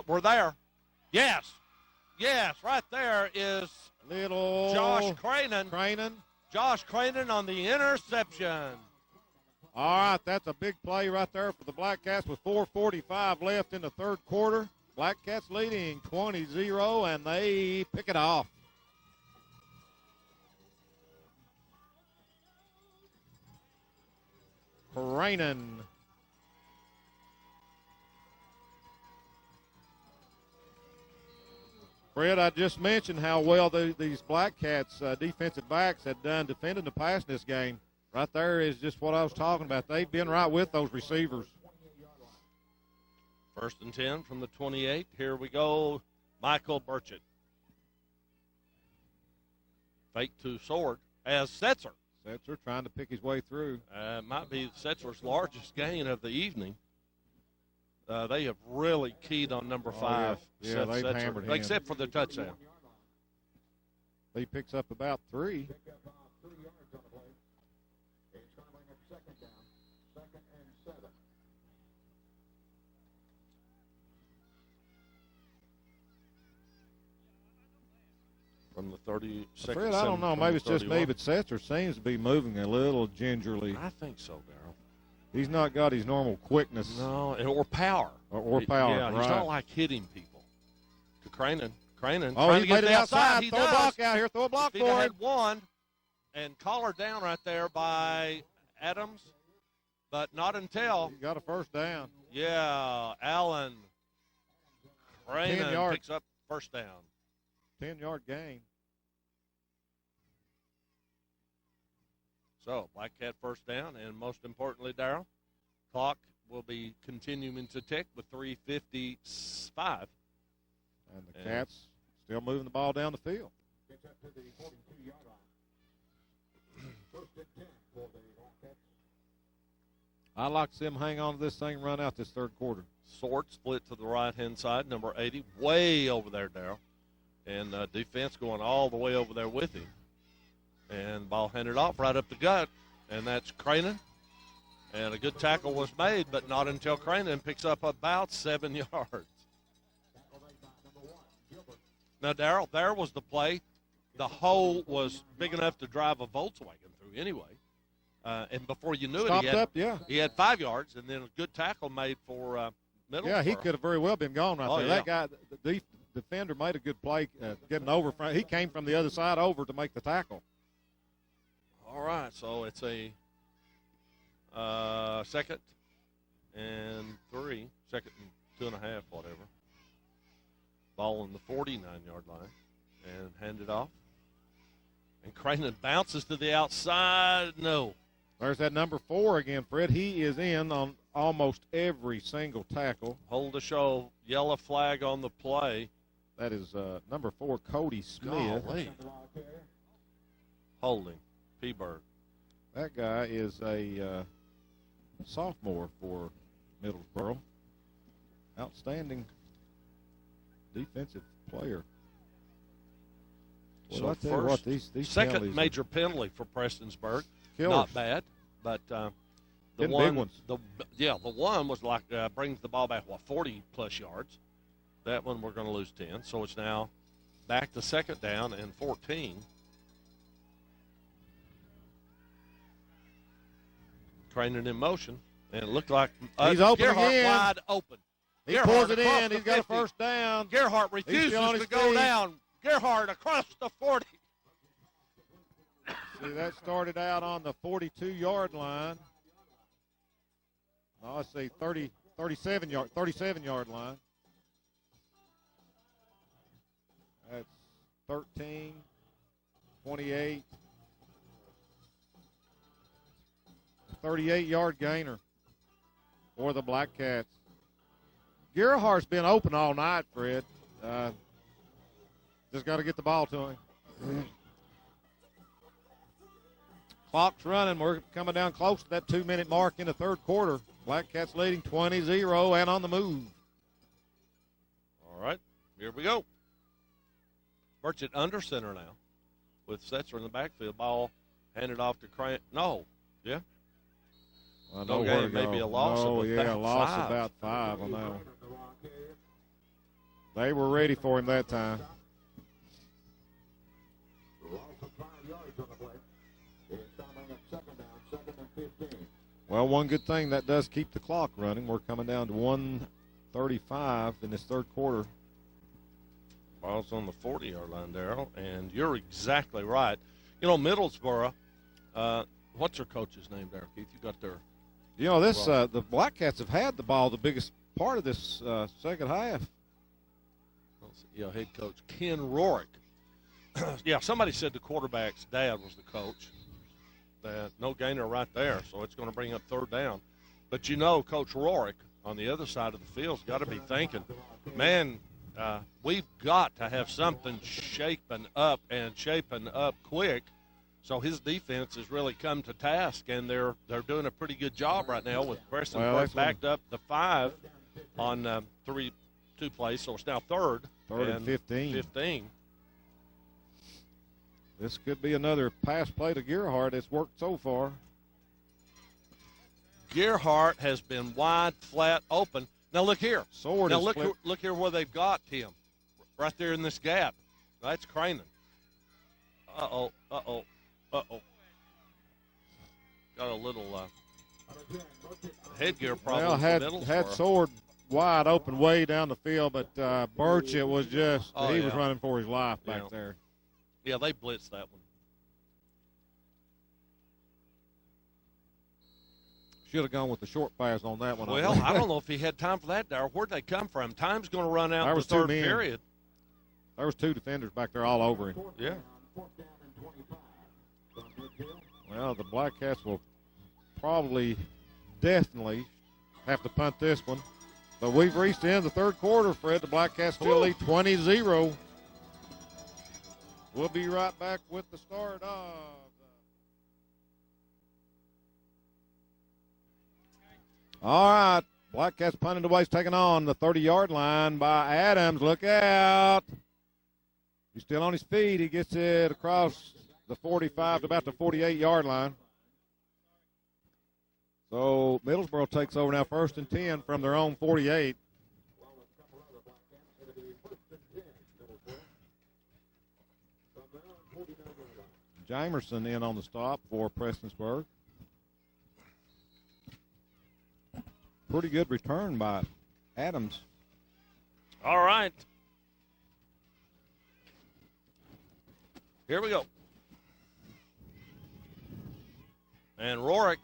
We're there. Yes, right there is little Josh Cranen. Josh Cranen on the interception. All right, that's a big play right there for the Black Cats with 4:45 left in the third quarter. Black Cats leading 20-0, and they pick it off. Cranen. Fred, I just mentioned how well these Black Cats defensive backs had done defending the pass in this game. Right there is just what I was talking about. They've been right with those receivers. 1st and 10 from the 28. Here we go. Michael Burchett. Fake to Sword as Setzer. Setzer trying to pick his way through. Might be Setzer's largest gain of the evening. They have really keyed on number 5. Yeah, Seth they've Setzer, hammered him. except for the touchdown. He picks up about 3. From the 32nd. Fred, I don't know. Maybe it's just me, but Setzer seems to be moving a little gingerly. I think so, Darrell. He's not got his normal quickness. No, or power. Or power, Yeah, right. he's not like hitting people. To Cranen. Oh, trying he to made get it the outside. He Throw does. a block out here. Throw a block He'd for have him. had one and collar down right there by Adams, but not until. He got a first down. Yeah, Allen 10 Cranen yards. picks up first down. 10-yard gain. So, Black Cat first down, and most importantly, Darrell, clock will be continuing to tick with 3:55. And the Cats still moving the ball down the field. Gets up to the 42-yard line. 1st and 10 for the Black Cats. I like to see them hang on to this thing and run out this third quarter. Sword split to the right-hand side, number 80, way over there, Darrell. And defense going all the way over there with him. And ball handed off right up the gut, and that's Cranen. And a good tackle was made, but not until Cranen picks up about 7 yards. Now, Darrell, there was the play. The hole was big enough to drive a Volkswagen through anyway. And before you knew it, he had 5 yards, and then a good tackle made for Middlesboro. Yeah, he could have very well been gone right there. Yeah. That guy, the defender, made a good play getting over. He came from the other side over to make the tackle. All right, so it's a 2nd and 3, 2nd and 2.5, whatever. Ball on the 49-yard line and handed off. And Cranen bounces to the outside. No, There's that number 4 again, Fred. He is in on almost every single tackle. Hold the show. Yellow flag on the play. That is number 4, Cody Smith. Golly. Holding. P-Bird. That guy is a sophomore for Middlesboro. Outstanding defensive player. Well, So I tell you what, these second penalties major penalty for Prestonsburg. killers. Not bad, but the Big one, ones. the one was like brings the ball back 40+ yards. That one we're going to lose 10, so it's now back to second down and 14. Training in motion, and it looked like He's open Gerhardt again. wide open. He Gerhardt pulls it across in. the He's got a 50. first down. Gerhardt He's refuses still on to his go feet. down. Gerhardt across the 40. See, that started out on the 42-yard line. Oh, let's see, 37-yard line. That's 13, 28, 38-yard gainer for the Black Cats. Gerhardt's been open all night, Fred. Just got to get the ball to him. Clock's running. We're coming down close to that 2-minute mark in the third quarter. Black Cats leading 20-0 and on the move. All right, here we go. Burchett under center now with Setzer in the backfield. Ball handed off to Crane. No. Yeah. I No know where gain, to go. maybe a loss Oh, of yeah, about loss 5. about 5 on that one. They were ready for him that time. Loss of 5 yards on the play. It's coming at second down, 2nd and 15. Well, one good thing, that does keep the clock running. We're coming down to 1:35 in this third quarter. Ball's on the 40-yard line, Darrell, and you're exactly right. You know, Middlesboro, what's their coach's name there, Keith? You got their You know, this the Black Cats have had the ball the biggest part of this second half. head coach, Ken Rorick. Yeah, somebody said the quarterback's dad was the coach. No gainer right there, so it's going to bring up third down. But you know, Coach Rorick on the other side of the field's got to be thinking, man, we've got to have something shaping up quick. So his defense has really come to task, and they're doing a pretty good job right now with Prestonsburg backed up to 5 on 2 plays. So it's now third and 15. This could be another pass play to Gerhardt. It's worked so far. Gerhardt has been wide, flat, open. Now look here. Sword now is look here where they've got him, right there in this gap. That's Cranen. Uh-oh. Got a little headgear problem. Well, had Sword wide open way down the field, but Burchett was just he was running for his life back there. Yeah, they blitzed that one. Should have gone with the short pass on that one. Well, I don't know if he had time for that, Darryl. Where'd they come from? Time's going to run out in the third period. There was 2 defenders back there all over him. Yeah. Well, the Black Cats will definitely have to punt this one. But we've reached the end of the third quarter, Fred. The Black Cats still lead 20-0. We'll be right back with the start of. All right. Black Cats punted away. He's taken on the 30-yard line by Adams. Look out. He's still on his feet. He gets it across the 45 to about the 48-yard line. So Middlesboro takes over now, 1st and 10 from their own 48. Jamerson in on the stop for Prestonsburg. Pretty good return by Adams. All right. Here we go. And Rorick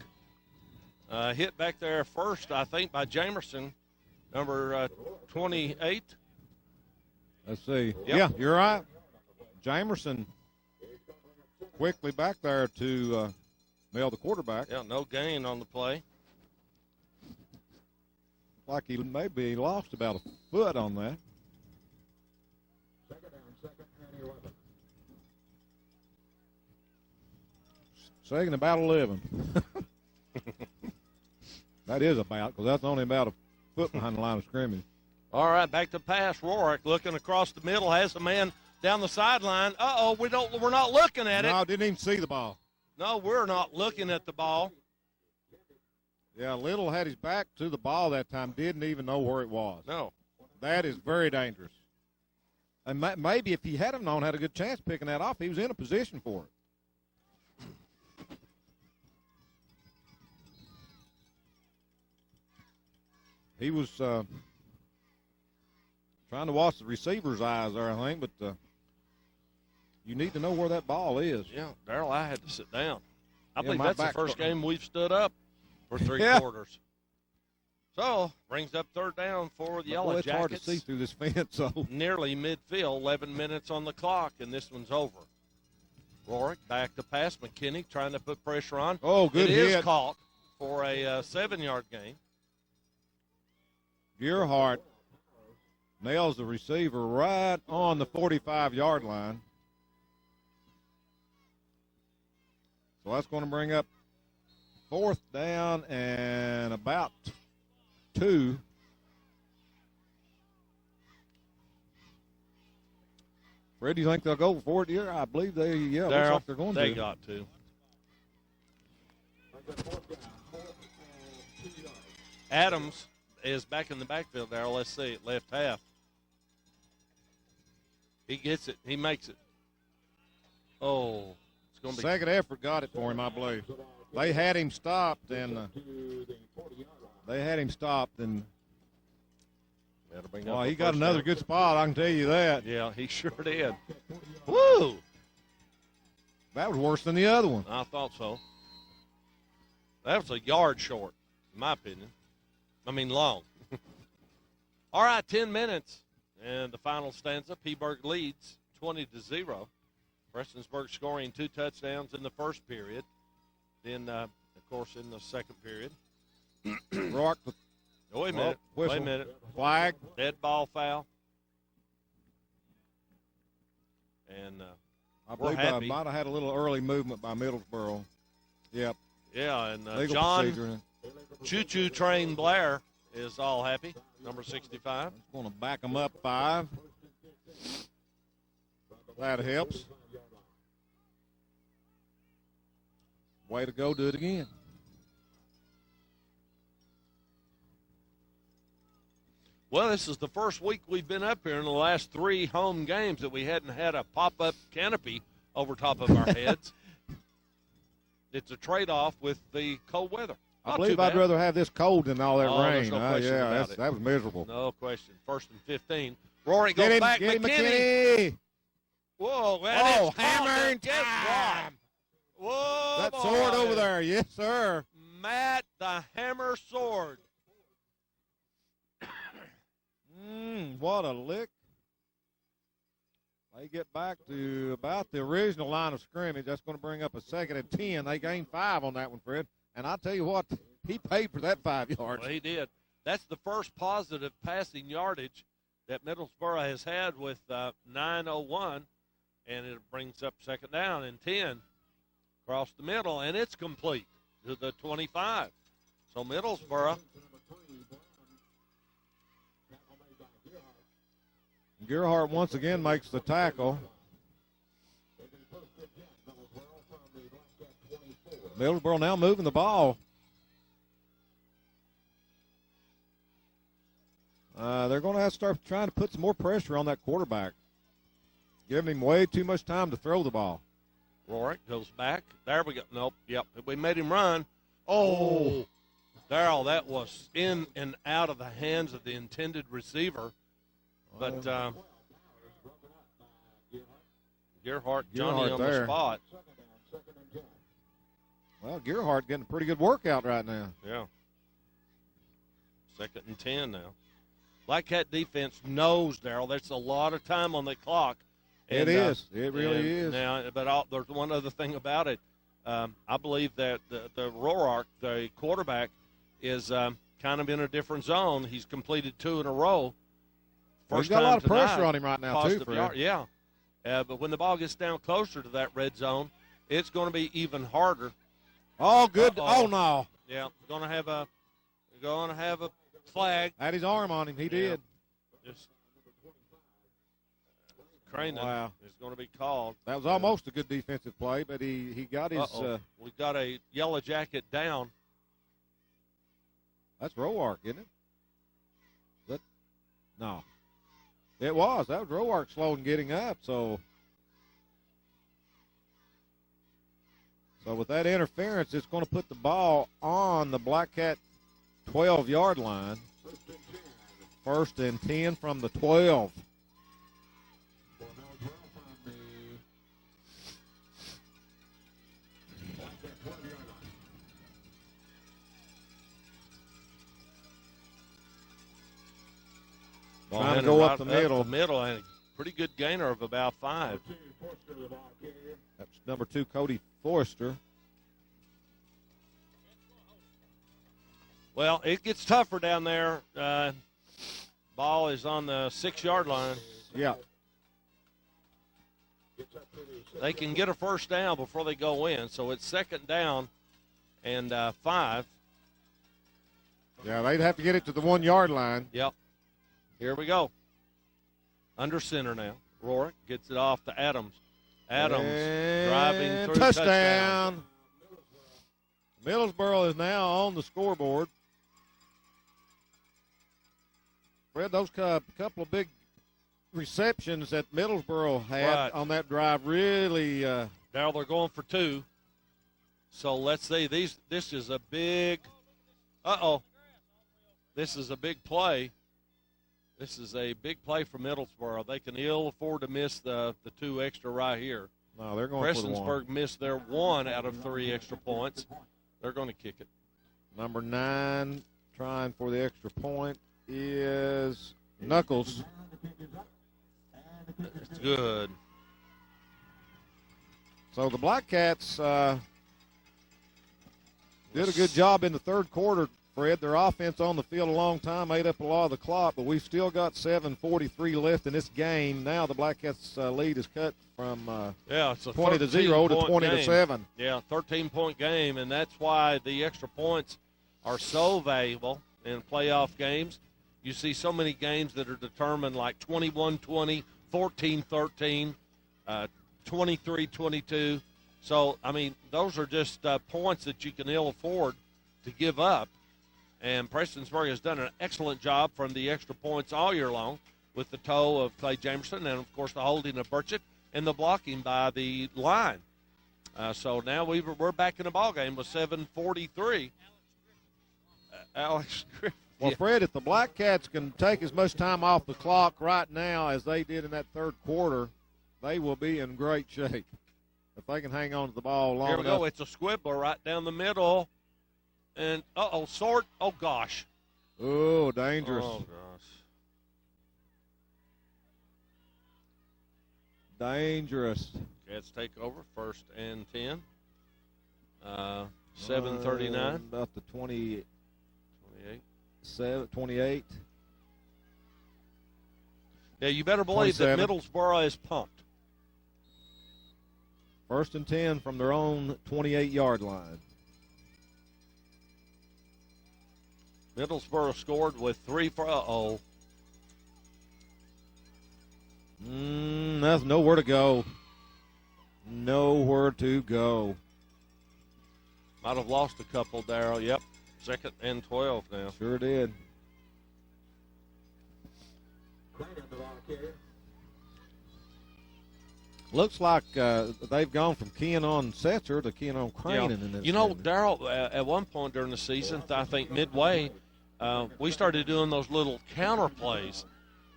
hit back there first, I think, by Jamerson, number 28. Let's see. Yep. Yeah, you're right. Jamerson quickly back there to Mel, the quarterback. Yeah, no gain on the play. Like he maybe lost about a foot on that. Second down, second and 11. Second about 11. That is about, because that's only about a foot behind the line of scrimmage. All right, back to pass. Rorick looking across the middle, has a man down the sideline. We're not looking at it. No, didn't even see the ball. No, we're not looking at the ball. Yeah, Little had his back to the ball that time, didn't even know where it was. No. That is very dangerous. And maybe if he had have known, had a good chance picking that off, he was in a position for it. He was trying to watch the receiver's eyes there, I think, but you need to know where that ball is. Yeah, Darrell, I had to sit down. I Yeah, believe my that's the back- first game we've stood up for three Yeah. quarters. So, brings up third down for the Yellow Boy, it's hard to Jackets. see through this fence, so. Nearly midfield, 11 minutes on the clock, and this one's over. Rorick back to pass. McKinney trying to put pressure on. Oh, good It is hit. caught for a 7-yard gain. Gearhart nails the receiver right on the 45-yard line. So that's going to bring up fourth down and about 2. Fred, do you think they'll go for it here? I believe looks Darryl, like they're going they to. got to. Adams is back in the backfield there. Let's see it, left half. He gets it. He makes it. Oh, it's going to be. Second effort got it for him, I believe. They had him stopped, and That'll bring well, up he a got first another down. good spot, I can tell you that. Yeah, he sure did. Woo! That was worse than the other one. I thought so. That was a yard short, in my opinion. I mean, long. All right, 10 minutes. And the final stanza, Peaburg leads 20-0. Prestonsburg scoring 2 touchdowns in the first period. Then, of course, in the second period. Rock the Oh, wait a minute. whistle. Wait a minute. Flag. Dead ball foul. And I we're believe I happy. might have had a little early movement by Middlesboro. Yep. yeah, and Legal John procedure. Choo-Choo Train Blair is all happy, number 65. It's going to back them up 5. That helps. Way to go, do it again. Well, this is the first week we've been up here in the last 3 home games that we hadn't had a pop-up canopy over top of our heads. It's a trade-off with the cold weather. I Not believe too I'd bad. rather have this cold than all that Oh, there's rain. no question Yeah, about it. that was miserable. No question. 1st and 15. Rory goes Get him, back. get him, McKinney. McKinney. Whoa, man. Oh, it's caught. hammer in Guess time. what? Whoa, That boy. sword over there. Yes, sir. Matt the Hammer Sword. What a lick. They get back to about the original line of scrimmage. That's going to bring up a 2nd and 10. They gained 5 on that one, Fred. And I'll tell you what, he paid for that 5 yards. Well, he did. That's the first positive passing yardage that Middlesboro has had with 9:01, and it brings up 2nd down and 10 across the middle, and it's complete to the 25. So Middlesboro. Gearhart once again makes the tackle. Middlesboro now moving the ball. They're going to have to start trying to put some more pressure on that quarterback. Giving him way too much time to throw the ball. Rorick goes back. There we go. Nope. Yep. We made him run. Oh, Darryl, that was in and out of the hands of the intended receiver. But Gearhart, Johnny on there. the spot. Well, Gearhart getting a pretty good workout right now. Yeah. 2nd and 10 now. Black Cat defense knows, Darryl, there's a lot of time on the clock. It is. It really is. Now, but there's one other thing about it. I believe that the Roark, the quarterback, is kind of in a different zone. He's completed 2 in a row. He's got a lot of pressure on him right now, too, Fred. Yeah. But when the ball gets down closer to that red zone, it's going to be even harder. Oh, good. Uh-oh. Oh, no. Yeah, going to have a flag. Had his arm on him. He did. Just Cranen Wow. is going to be called. That was almost a good defensive play, but he got his We've got a yellow jacket down. that's Roark, isn't it? No. It was. That was Roark slow in getting up, so with that interference, it's going to put the ball on the Black Cat 12-yard line. 1st and 10 from the 12. Trying to go up the middle. Up the middle, and a pretty good gainer of about 5. That's number 2, Cody Forrester. Well, it gets tougher down there. Ball is on the 6-yard line. Yeah. They can get a first down before they go in, so it's 2nd down and 5. Yeah, they'd have to get it to the 1-yard line. Yep. Here we go. Under center now. Roark gets it off to Adams. Adams And driving through. touchdown. Middlesboro is now on the scoreboard. Fred, those couple of big receptions that Middlesboro had on that drive really. Darryl, they're going for 2. So let's see. This is a big. This is a big play. This is a big play for Middlesboro. They can ill afford to miss the 2 extra right here. No, they're going for the 1. Prestonsburg missed their 1 out of 3 extra points. They're going to kick it. Number 9 trying for the extra point is Knuckles. It's good. So the Black Cats did a good job in the 3rd quarter, Fred. Their offense on the field a long time, ate up a lot of the clock, but we've still got 7:43 left in this game. Now the Black Cats lead is cut from it's a 20 to 0 to 20 game. to 7. Yeah, 13-point game, and that's why the extra points are so valuable in playoff games. You see so many games that are determined like 21-20, 14-13, 23-22. So, I mean, those are just points that you can ill afford to give up. And Prestonsburg has done an excellent job from the extra points all year long with the toe of Clay Jamerson and, of course, the holding of Burchett and the blocking by the line. So now we're back in the ballgame with 7:43. Alex Griffin. Well, Fred, if the Black Cats can take as much time off the clock right now as they did in that 3rd quarter, they will be in great shape. If they can hang on to the ball long enough. Here we go. It's a squibbler right down the middle. And, sword. Oh, gosh. Oh, dangerous. Oh, gosh. Dangerous. Cats take over, 1st and 10. 7:39. About the 28. 28. Yeah, you better believe 27. that Middlesboro is pumped. 1st and 10 from their own 28-yard line. Middlesboro scored with 3 for That's nowhere to go. Nowhere to go. Might have lost a couple, Darryl. Yep. 2nd and 12 now. Sure did. Looks like they've gone from keying on Setzer to keying on Cranen in this. You know, Darryl, at one point during the season, I think midway, we started doing those little counter plays,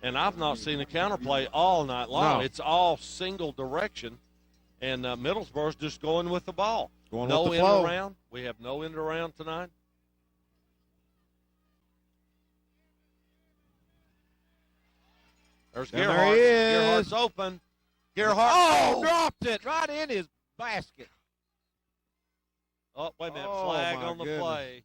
and I've not seen a counter play all night long. No. It's all single direction, and Middlesboro's just going with the ball. Going no with the end flow. around. We have no end around tonight. There's And Gerhardt. there he is. Gerhardt's open. Gerhardt dropped it right in his basket. Oh, wait a minute. Oh, Flag my on the goodness. play.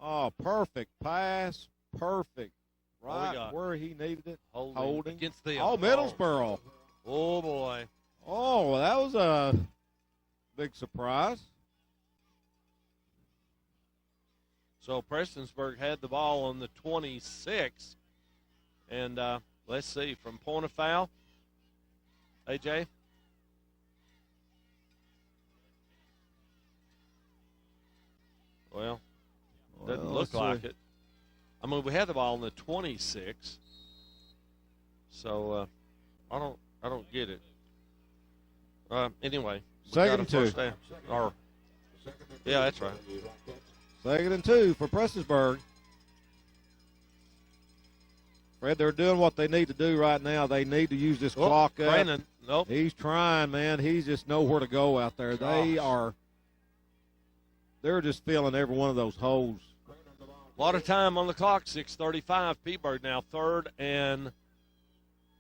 Oh, perfect pass. Perfect. What we Right got? where he needed it. Holding against them. Oh, Middlesboro. Oh, boy. Oh, that was a big surprise. So Prestonsburg had the ball on the 26. And let's see, from point of foul, AJ? Well, doesn't look let's like see. it. I mean, we had the ball on the 26. So I don't get it. Anyway, we Second got a and two. first down. Or, yeah, that's right. 2nd and 2 for Prestonsburg. Fred, they're doing what they need to do right now. They need to use this clock up. Brandon, nope. He's trying, man. He's just nowhere to go out there. They're just filling every one of those holes. A lot of time on the clock, 6:35. Peaburg now 3rd and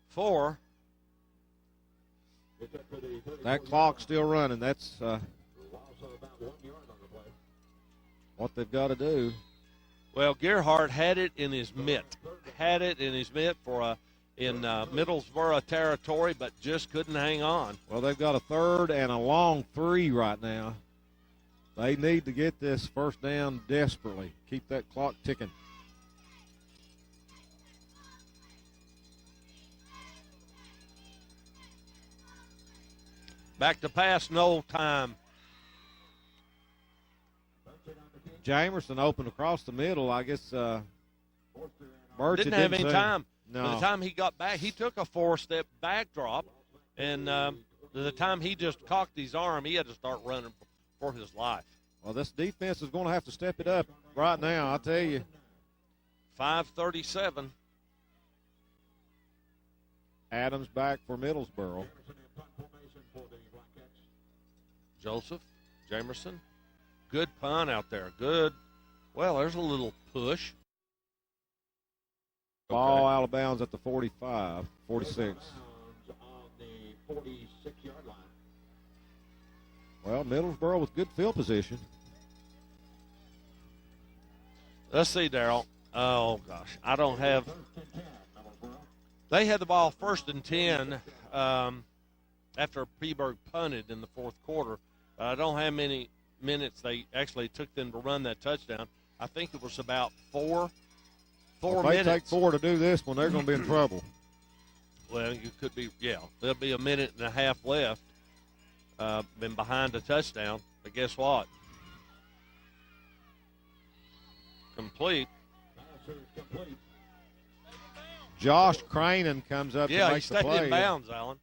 4. That clock's still running. That's what they've got to do. Well, Gerhardt had it in his mitt. For in Middlesboro territory, but just couldn't hang on. Well, they've got a 3rd and a long 3 right now. They need to get this first down desperately. Keep that clock ticking. Back to pass, no time. Jamerson opened across the middle. I guess Birch Didn't have any see. time. No. By the time he got back, he took a 4-step backdrop, and the time he just cocked his arm, he had to start running for his life. Well, this defense is going to have to step it up right now, I'll tell you. 5:37. Adams back for Middlesboro. Joseph, Jamerson. Good punt out there. Good. Well, there's a little push. Ball out of bounds at the 45, 46. Well, Middlesboro with good field position. Let's see, Darrell. Oh, gosh. I don't have. They had the ball 1st and 10 after Peaburg punted in the 4th quarter. I don't have many minutes they actually took them to run that touchdown. I think it was about four If minutes. they take 4 to do this one, they're going to be in trouble. Well, you could be, yeah. There'll be a minute and a half left. Been behind a touchdown. But guess what? Complete. Josh Cranen comes up Yeah, to he make the stayed play. in bounds, Alan.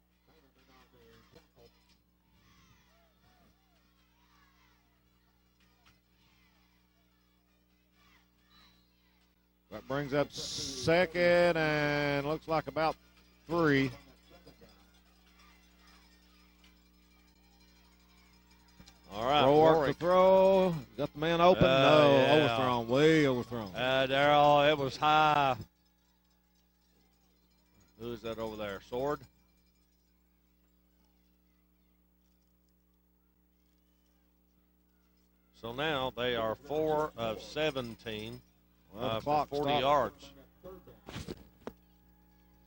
That brings up 2nd and looks like about 3. All right, Roark to Warwick. throw. Got the man open? No, Yeah. overthrown. Way overthrown. Darrell, it was high. Who is that over there? Sword? So now they are 4 of 17 Well, the for clock 40 stopped. yards.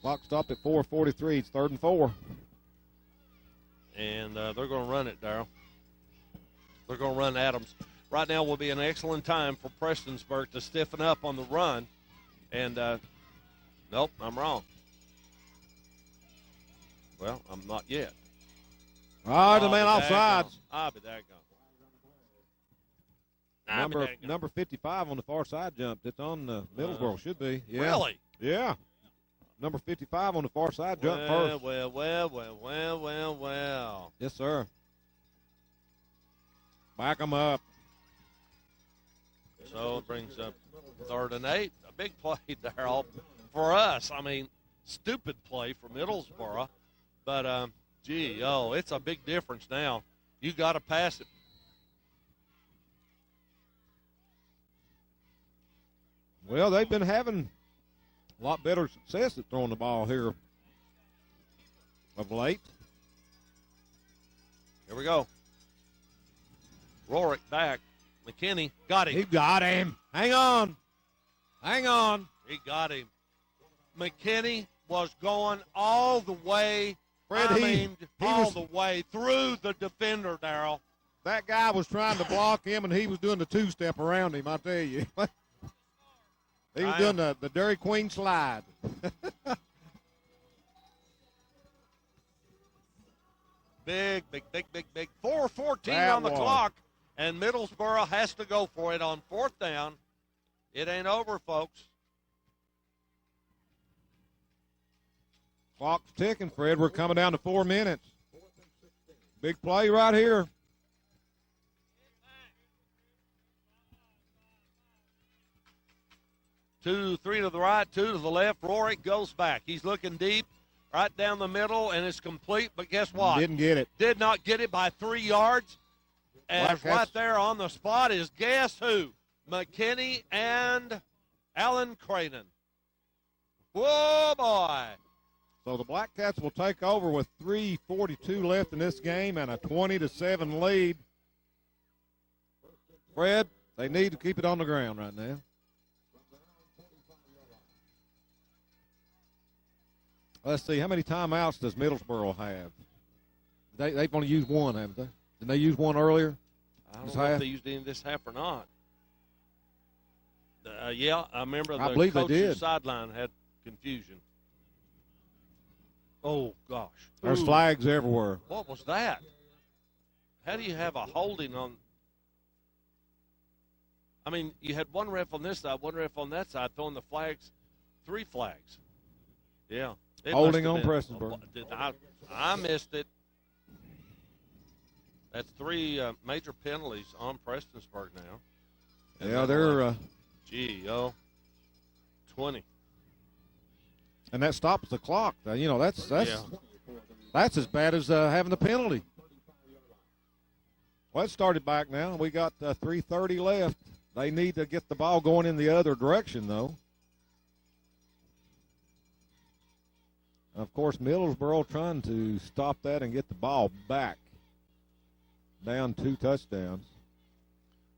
Clock stopped at 4:43. It's 3rd and 4. And they're going to run it, Darrell. They're going to run Adams. Right now will be an excellent time for Prestonsburg to stiffen up on the run. And, nope, I'm wrong. Well, I'm not yet. Ah, the man offsides. I'll be daggone. Number 55 on the far side jumped. It's on the Middlesboro. Should be. Yeah. Really? Yeah. Number 55 on the far side jumped first. Well. Yes, sir. Back them up. So it brings up 3rd and 8. A big play there all for us. I mean, stupid play for Middlesboro. But, it's a big difference now. You got to pass it. Well, they've been having a lot better success at throwing the ball here of late. Here we go. Rorick back. McKinney got him. He got him. Hang on. He got him. McKinney was going all the way, Fred, all the way through the defender, Darrell. That guy was trying to block him, and he was doing the two-step around him, I tell you. He was doing the Dairy Queen slide. Big. 4:14 on the clock, and Middlesboro has to go for it on 4th down. It ain't over, folks. Clock's ticking, Fred. We're coming down to 4 minutes. Big play right here. Two, three to the right, 2 to the left. Rorick goes back. He's looking deep, right down the middle, and it's complete. But guess what? Didn't get it. Did not get it by 3 yards. And right there on the spot is guess who? McKinney and Alan Cranen. Whoa, boy. So the Black Cats will take over with 3:42 left in this game and a 20-7 lead. Fred, they need to keep it on the ground right now. Let's see, how many timeouts does Middlesboro have? They've only used one, haven't they? Did they use one earlier? I don't know if they used any this half or not. Yeah, I remember I the believe coach they did. on the sideline had confusion. Oh, gosh. There's flags everywhere. What was that? How do you have a holding on? I mean, you had one ref on this side, one ref on that side, throwing the flags, 3 flags. Yeah. Holding on Prestonsburg. I missed it. That's 3 major penalties on Prestonsburg now. And yeah, they're 20. And that stops the clock. You know, that's as bad as having the penalty. Well, it started back now. We got 3:30 left. They need to get the ball going in the other direction, though. Of course, Middlesboro trying to stop that and get the ball back. Down 2 touchdowns.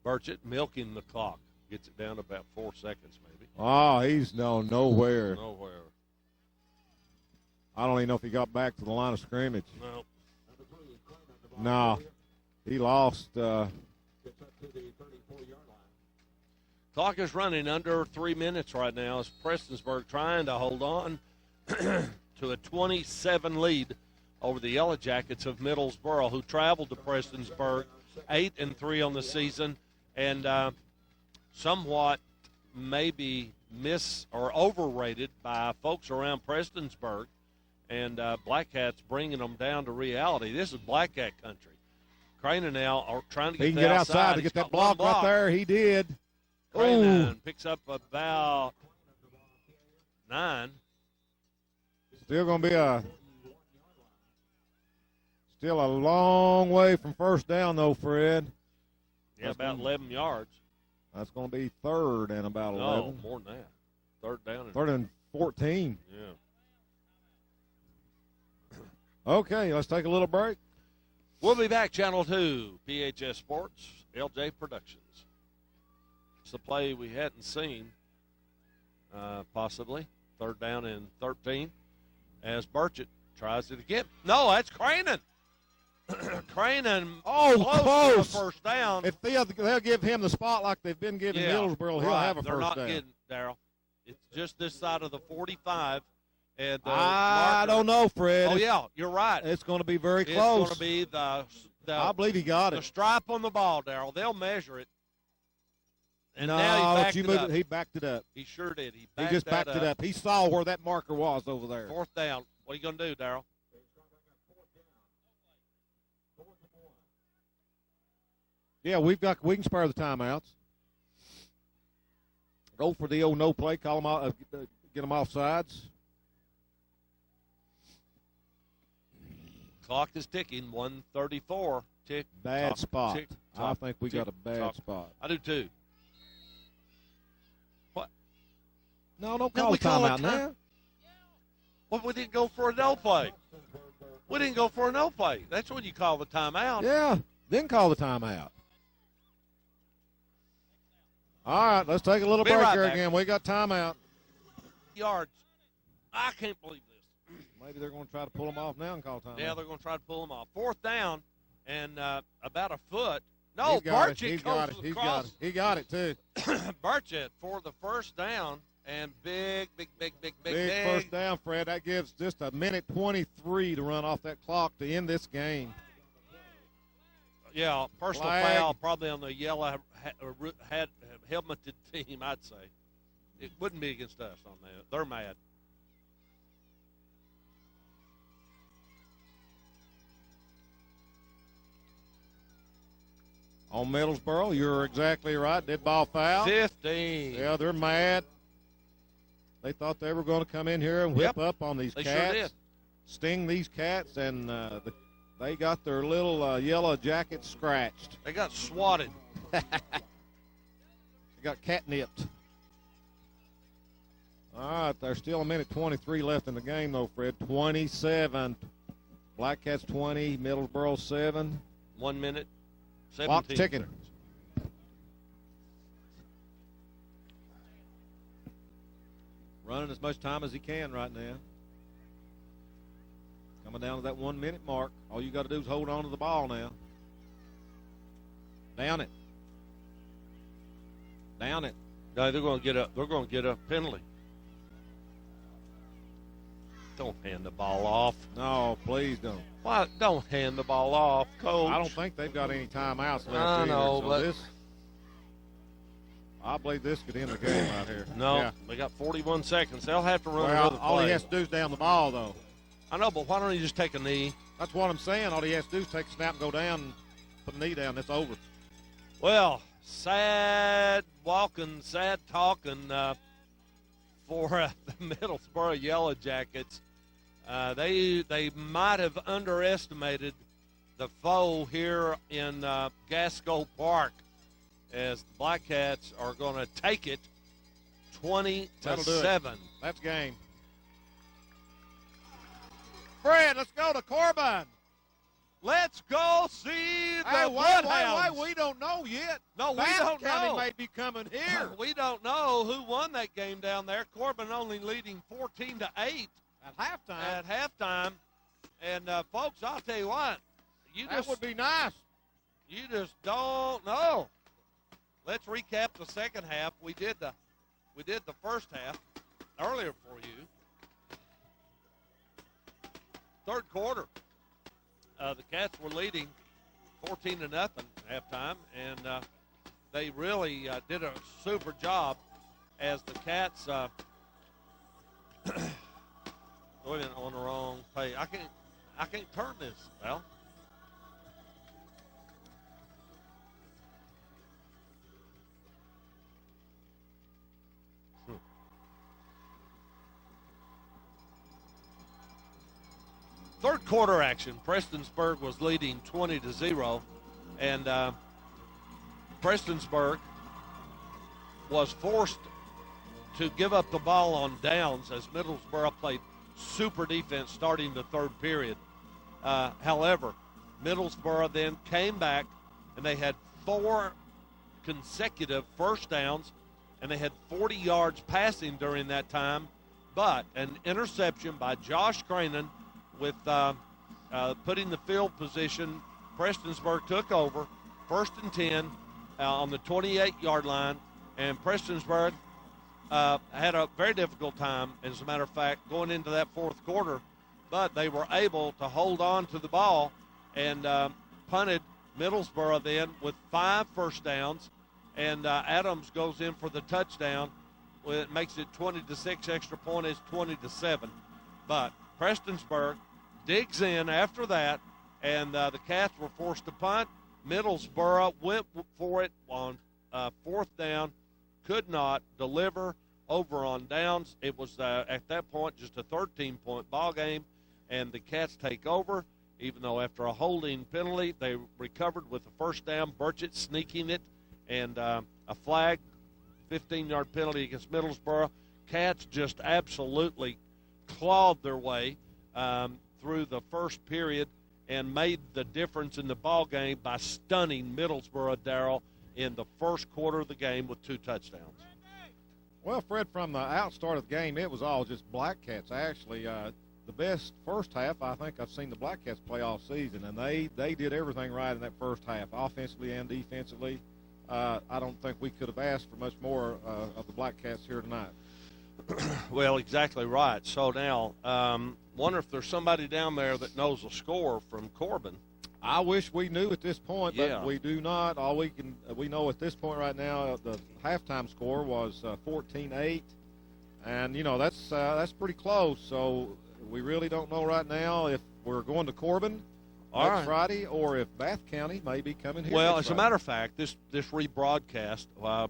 Burchett milking the clock. Gets it down to about 4 seconds, maybe. Oh, he's nowhere. Nowhere. I don't even know if he got back to the line of scrimmage. No. No. He lost. Clock is running under 3 minutes right now as Prestonsburg trying to hold on to a 27 lead over the Yellow Jackets of Middlesboro, who traveled to Prestonsburg 8-3 on the season, and somewhat maybe or overrated by folks around Prestonsburg, and Black Cats bringing them down to reality. This is Black Cat country. Cranen now are trying to get he can get outside to get that block right there. He did. Cranen picks up about 9. Still going to be still a long way from first down, though, Fred. Yeah, about 11 yards. That's going to be 3rd and about 11. No, more than that. 3rd down. 3rd and 14. Yeah. Okay, let's take a little break. We'll be back, Channel 2, PHS Sports, LJ Productions. It's the play we hadn't seen, possibly. 3rd down and 13. As Burchett tries it again. No, that's Cranen. Cranen close to the first down. If they'll give him the spot like they've been giving Middlesboro, he'll have a They're first not down. getting, Darrell. It's just this side of the 45. And I don't know, Fred. Oh, yeah, you're right. It's going to be very It's close. going to be the I believe he got the it. stripe on the ball, Darrell. They'll measure it. And no, now he backed it up. He backed it up. He sure did. He just backed it up. He saw where that marker was over there. 4th down. What are you going to do, Darrell? Yeah, we can spare the timeouts. Go for the old no play. Call them out, get them off sides. Clock is ticking. 1:34. Tick. Bad tock, spot. tick, I tock, think we tick, got a bad tock. spot. I do too. What? No, don't No, call we a call a timeout now. Well, we didn't go for a no play. We didn't go for a no play. That's when you call the timeout. Yeah, then call the timeout. All right, let's take a little break here again. We got timeout. Yards. I can't believe this. Maybe they're going to try to pull them off now and call timeout. Yeah, they're going to try to pull them off. 4th down and about a foot. No, Burchett goes He got across. it. He got it, too. Burchett for the first down. And big. Big first down, Fred. That gives just a minute 23 to run off that clock to end this game. Yeah, personal Flag. foul probably on the yellow helmeted team, I'd say. It wouldn't be against us on that. They're mad. On Middlesboro, you're exactly right. Dead ball foul. 15. Yeah, they're mad. They thought they were going to come in here and whip up on these They cats. sure did. Sting these cats, and they got their little yellow jackets scratched. They got swatted. They got catnipped. All right, there's still a minute 23 left in the game, though, Fred. 27. Black Cats 20, Middlesboro 7. 1 minute, 17 Clock's ticking. seconds. Running as much time as he can right now. Coming down to that 1 minute mark. All you got to do is hold on to the ball now. Down it. Down it. No, they're going to get a penalty. Don't hand the ball off. No, please don't. Why? Don't hand the ball off, Coach. I don't think they've got any timeouts left I either. know, So but I believe this could end the game right here. no, Yeah. they got 41 seconds. They'll have to run Well, another all he play. has to do is down the ball, though. I know, but why don't you just take a knee? That's what I'm saying. All he has to do is take a snap and go down and put the knee down. That's over. Well, sad walking, sad talking for the Middlesboro Yellow Jackets. They might have underestimated the foe here in Gasco Park, as the Black Cats are going to take it 20-7. That's game. Fred, let's go to Corbin. Let's go see the Hey, Bloodhounds. we don't know yet. No, we Bath don't County know. may be coming here. We don't know who won that game down there. Corbin only leading 14-8 At halftime. at halftime. And folks, I'll tell you what, That would be nice. you just don't know. Let's recap the second half. We did the first half earlier for you. Third quarter, the Cats were leading 14-0 at halftime, and they really did a super job as the Cats going on the wrong page. I can't turn this, Well. Third quarter action. Prestonsburg was leading 20-0, and Prestonsburg was forced to give up the ball on downs as Middlesboro played super defense starting the third period. However, Middlesboro then came back, and they had 4 consecutive first downs, and they had 40 yards passing during that time. But an interception by Josh Cranen with putting the field position, Prestonsburg took over, 1st and 10 on the 28-yard line, and Prestonsburg had a very difficult time, as a matter of fact, going into that fourth quarter, but they were able to hold on to the ball and punted Middlesboro then with 5 first downs, and Adams goes in for the touchdown. It makes it 20-6, extra point is 20-7. But Prestonsburg digs in after that, and the Cats were forced to punt. Middlesboro went for it on 4th down, could not deliver over on downs. It was, at that point, just a 13-point ball game, and the Cats take over, even though after a holding penalty, they recovered with the first down, Burchett sneaking it, and a flag, 15-yard penalty against Middlesboro. Cats just absolutely clawed their way through the first period and made the difference in the ball game by stunning Middlesboro, Darrell, in the first quarter of the game with 2 touchdowns. Well, Fred, from the outstart of the game, it was all just Black Cats. Actually, the best first half I think I've seen the Black Cats play all season, and they did everything right in that first half, offensively and defensively. I don't think we could have asked for much more of the Black Cats here tonight. Well, exactly right. So now, wonder if there's somebody down there that knows the score from Corbin. I wish we knew at this point, but Yeah. we do not. All we know at this point right now, the halftime score was 14-8, and that's pretty close. So we really don't know right now if we're going to Corbin next Friday or if Bath County may be coming here. Well, next as a Friday. matter of fact, this rebroadcast,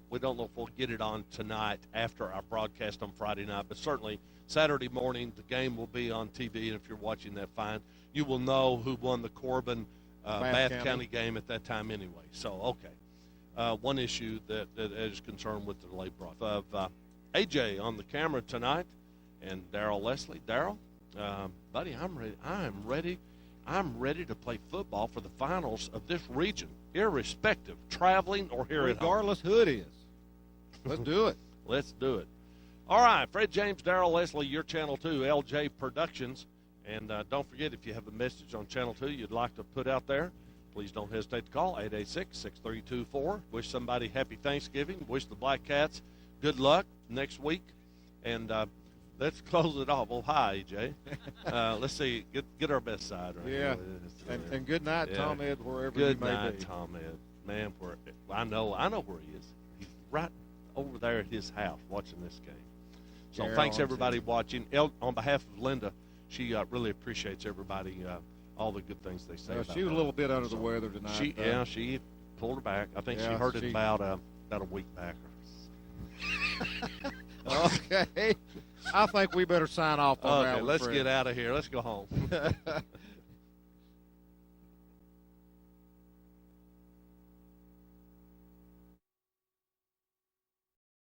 we don't know if we'll get it on tonight after our broadcast on Friday night, but certainly Saturday morning the game will be on TV, and if you're watching that, fine. You will know who won the Corbin Bath County game at that time anyway. So, okay. One issue that is concerned with the delay of AJ on the camera tonight and Darrell Leslie. Darrell, buddy, I'm ready. I'm ready to play football for the finals of this region, irrespective, traveling or here at home. Regardless who it is. Let's do it. Let's do it. All right, Fred James, Darrell Leslie, your Channel 2, LJ Productions. And don't forget, if you have a message on Channel 2 you'd like to put out there, please don't hesitate to call 886-6324. Wish somebody happy Thanksgiving. Wish the Black Cats good luck next week. And let's close it off. Well, hi, EJ. Let's see. Get our best side right Yeah. here. And good night, Tom Ed, wherever Good you may night, be. Tom Ed. Man, I know where he is. He's right over there at his house watching this game. So thanks, everybody watching. On behalf of Linda, she really appreciates everybody, all the good things they say about she was her. a little bit under the weather tonight. She pulled her back. I think she Yeah, heard it about a week back. Okay. I think we better sign off on that Okay, one, let's Fred. get out of here. Let's go home.